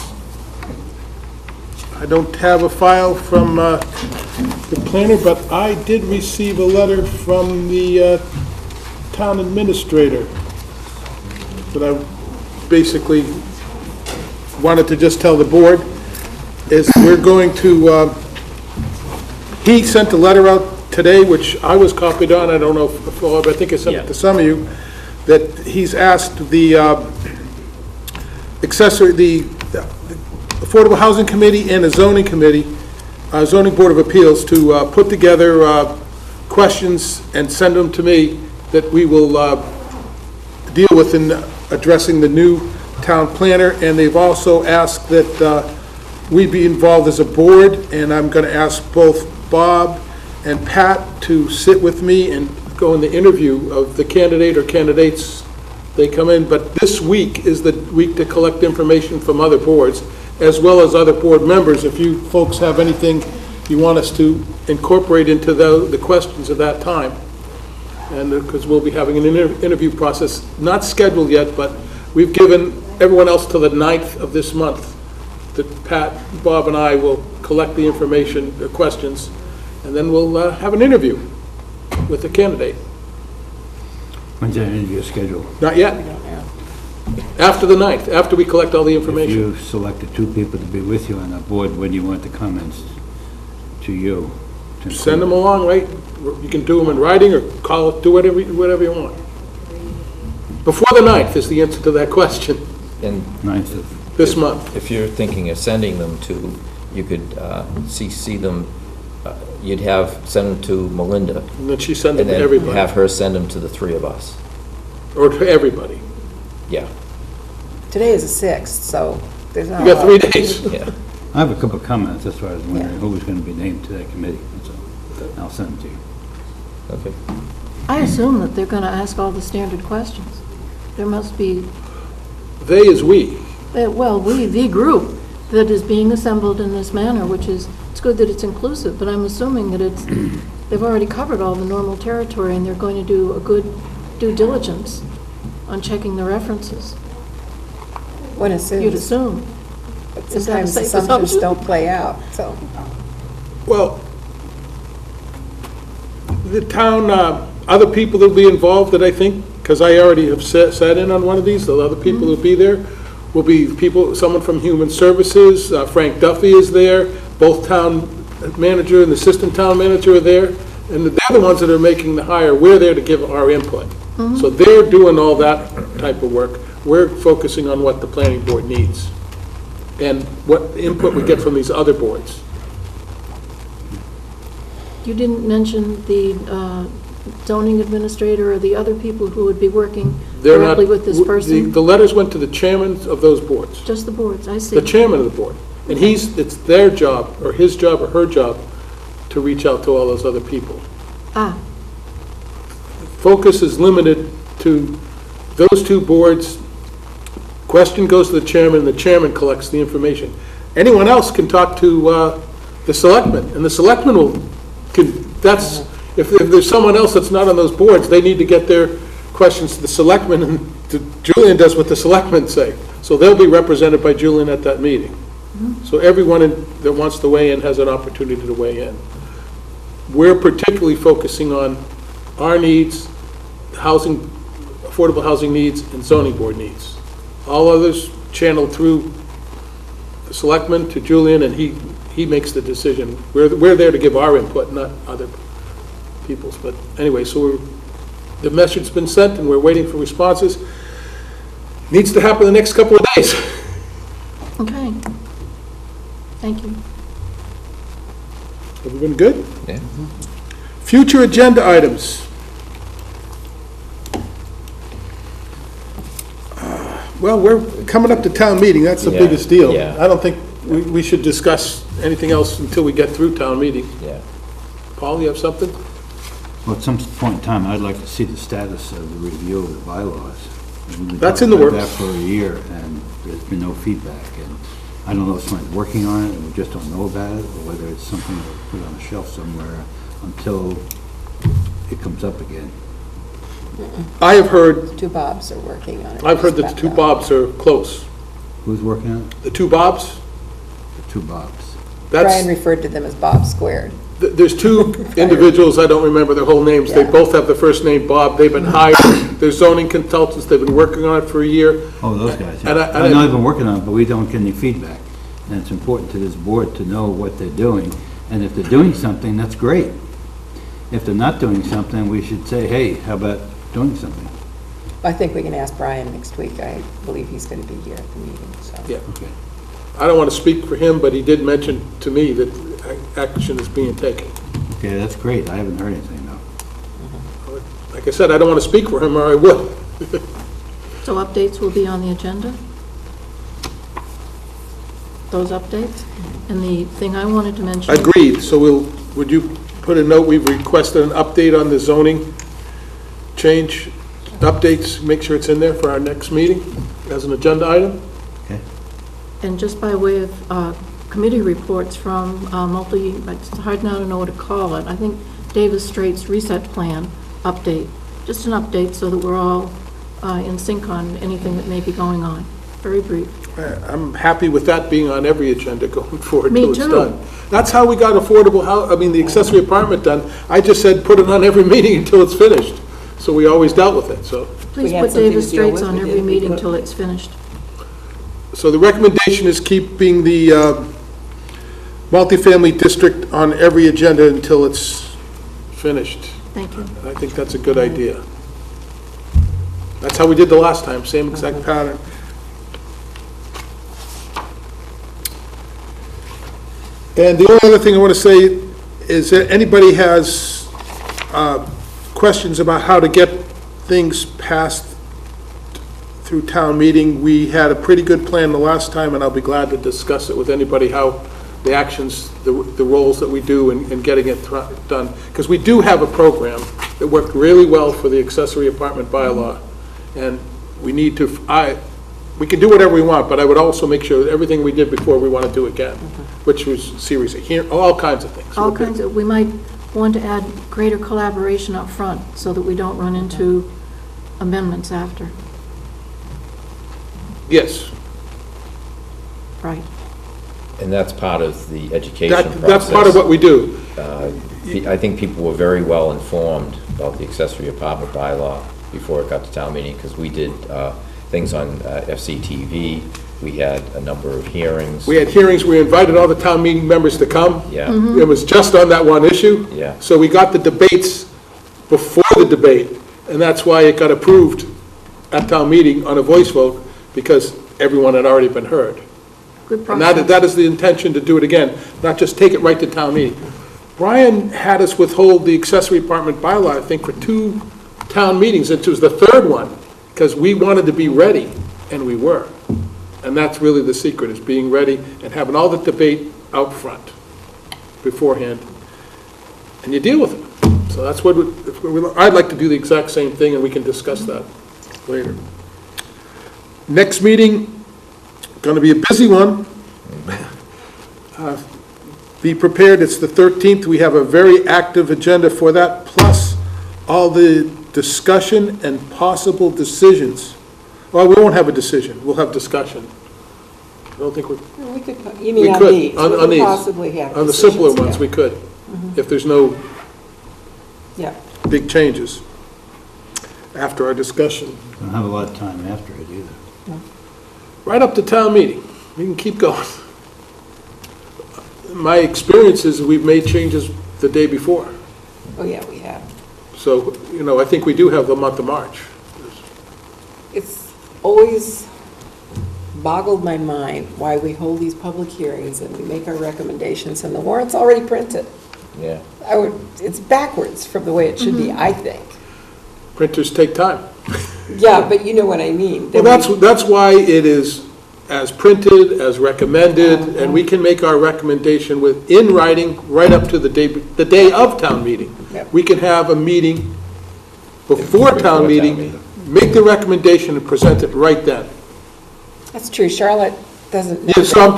I don't have a file from the planner, but I did receive a letter from the town administrator that I basically wanted to just tell the board, is we're going to, he sent a letter out today, which I was copied on, I don't know if I think I sent it to some of you, that he's asked the Affordable Housing Committee and the Zoning Committee, Zoning Board of Appeals, to put together questions and send them to me that we will deal with in addressing the new town planner. And they've also asked that we be involved as a board, and I'm going to ask both Bob and Pat to sit with me and go in the interview of the candidate or candidates. They come in, but this week is the week to collect information from other boards, as well as other board members. If you folks have anything you want us to incorporate into the questions at that time, and because we'll be having an interview process, not scheduled yet, but we've given everyone else till the 9th of this month, that Pat, Bob, and I will collect the information, the questions, and then we'll have an interview with the candidate. When's that interview scheduled? Not yet. After the 9th, after we collect all the If information. you selected 2 people to be with you on the board, when you want the comments to you? to Send them include? along, right? You can do them in writing or call it, do whatever you want. Before the 9th is the answer to that question, And 9th of, this month. if you're thinking of sending them to, you could CC them, you'd send them to Melinda, And then she sends them and to then everybody, have her send them to the 3 of us. or to everybody. Yeah, Today is the 6th, so there's not. You a got lot. 3 days. yeah. I have a couple of comments, that's why I was wondering Yeah. who was going to be named to that committee, that's all. I'll send them to you. Okay. I assume that they're going to ask all the standard questions. There must be, They is we. well, the group that is being assembled in this manner, which is, it's good that it's inclusive, but I'm assuming that they've already covered all the normal territory, and they're going to do a good due diligence on checking the references. One You'd assumes, assume. but Is that a sometimes safe assumptions assumption? don't play out, so. Well, the town, other people that'll be involved that I think, because I already have sat in on one of these, the other people who'll be there, will be people, someone from Human Services, Frank Duffy is there, both town manager and assistant town manager are there, and they're the ones that are making the hire. We're there to give our input. So they're doing all that type of work. We're focusing on what the planning board needs and what input we get from these other boards. You didn't mention the zoning administrator or the other people who would be working They're not- directly with this person? The letters went to the chairman of those boards, Just the boards, I see. the chairman of the board. And it's their job, or his job, or her job, to reach out to all those other people. Ah, Focus is limited to those 2 boards. Question goes to the chairman collects the information. Anyone else can talk to the selectmen, and the selectmen if there's someone else that's not on those boards, they need to get their questions to the selectmen, and Julian does what the selectmen say. So they'll be represented by Julian at that meeting. So everyone that wants to weigh in has an opportunity to weigh in. We're particularly focusing on our needs, housing, affordable housing needs, and zoning board needs. All others channeled through the selectman to Julian, and he makes the decision. We're there to give our input, not other people's. But anyway, so the message's been sent, and we're waiting for responses. Needs to happen the next couple of days. okay. Thank you. Everyone good? Yeah. Future agenda items. Well, we're coming up to town meeting, that's the Yeah, biggest deal. yeah. I don't think we should discuss anything else until we get through town meeting. Yeah. Paul, you have something? Well, at some point in time, I'd like to see the status of the review of the bylaws. We've been That's talking in the about works. that for a year, and there's been no feedback. And I don't know if someone's working on it, and we just don't know about it, or whether it's something that we put on a shelf somewhere until it comes up again. I have heard, 2 Bobs are working on it. I've heard that the 2 Bobs are close. Who's working on it? The 2 Bobs, The 2 Bobs. Brian that's, referred to them as Bob Squared. there's 2 individuals, I don't remember their whole names. They Yeah. both have the first name Bob. They've been hired, they're zoning consultants, they've been working on it for a year. Oh, those guys. And yeah. I know they've been working on it, but we don't get any feedback. And it's important to this board to know what they're doing. And if they're doing something, that's great. If they're not doing something, we should say, hey, how about doing something? I think we can ask Brian next week. I believe he's going to be here at the meeting, so. Yeah. Okay. I don't want to speak for him, but he did mention to me that action is being taken. Okay, that's great. I haven't heard anything, though. Like I said, I don't want to speak for him, or I will. So updates will be on the agenda? Those updates? And the thing I wanted to mention... Agreed, so would you put a note, we've requested an update on the zoning change, updates, make sure it's in there for our next meeting as an agenda item? Okay. And just by way of committee reports from it's hard now to know what to call it. I think Davis Strait's reset plan update, just an update so that we're all in sync on anything that may be going on. Very brief. I'm happy with that being on every agenda going forward Me till it's too. done. That's how we got affordable the accessory apartment done. I just said, put it on every meeting until it's finished. So we always dealt with it, so Please had put something to Davis deal Straits with, on we every did- we meeting could- till it's finished. So the recommendation is keeping the multifamily district on every agenda until it's finished. Thank you. I think that's a good idea. That's how we did the last time, same exact pattern. And the only other thing I want to say is that anybody has questions about how to get things passed through town meeting, we had a pretty good plan the last time, and I'll be glad to discuss it with anybody, how the actions, the roles that we do in getting it done. Because we do have a program that worked really well for the accessory apartment bylaw, and we need to, we can do whatever we want, but I would also make sure that everything we did before, we want to do again, which was series of all kinds of things. All kinds of, we might want to add greater collaboration up front so that we don't run into amendments after. Yes. Right. And that's part of the education process. That's part of what we do. I think people were very well informed about the accessory apartment bylaw before it got to town meeting, because we did things on FCTV, we had a number of hearings. We had hearings, we invited all the town meeting members to come. Yeah. It was just on that one issue. Yeah. So we got the debates before the debate, and that's why it got approved at town meeting on a voice vote, because everyone had already been heard. Good And process. that is the intention, to do it again, not just take it right to town meeting. Brian had us withhold the accessory apartment bylaw, I think, for 2 town meetings. It was the 3rd one, because we wanted to be ready, and we were. And that's really the secret, is being ready and having all the debate out front beforehand. And you deal with it. So that's what, I'd like to do the exact same thing, and we can discuss that later. Next meeting, going to be a busy one. Be prepared, it's the 13th. We have a very active agenda for that, plus all the discussion and possible decisions. Well, we won't have a decision, we'll have discussion. I don't think we're... We could, you We mean on could, these? on We could these. possibly have On the simpler decisions, ones, yeah. we could, if there's no Yeah. big changes after our discussion. Don't have a lot of time after it either. Right up to town meeting, we can keep going. My experience is we've made changes the day before. Oh, yeah, we have. So, I think we do have the month of March. It's always boggled my mind why we hold these public hearings and we make our recommendations and the warrant's already printed. Yeah. It's backwards from the way it should be, I think. Printers take time. Yeah, but you know what I mean. Well, that's why it is as printed, as recommended, and we can make our recommendation in writing right up to the day of town meeting. Yep. We can have a meeting before town meeting, make the recommendation and present it right then. That's true. Charlotte doesn't know. Yeah, so I'm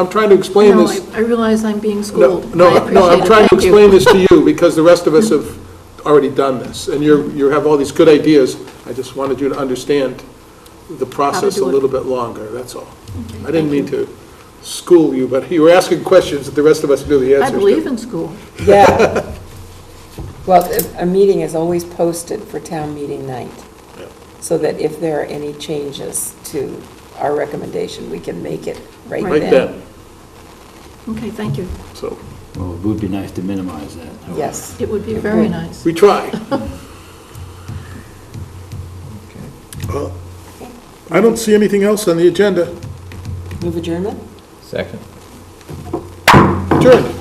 trying to explain No, this. I realize I'm being No, schooled. no, I no, I'm appreciate it. trying to Thank you. explain this to you, because the rest of us have already done this, and you have all these good ideas. I just wanted you to understand the process a do it. little bit longer, that's all. I didn't mean to school you, but you were asking questions that the rest of us knew the I answers to. believe in school. Yeah. Well, a meeting is always posted for town meeting night, Yeah. so that if there are any changes to our recommendation, we can make it right Right then. then, Okay, thank you. so, Well, it would be nice to minimize that. however. Yes. It would be very nice. we try. I don't see anything else on the agenda. Move adjournment? Second. Adjourned.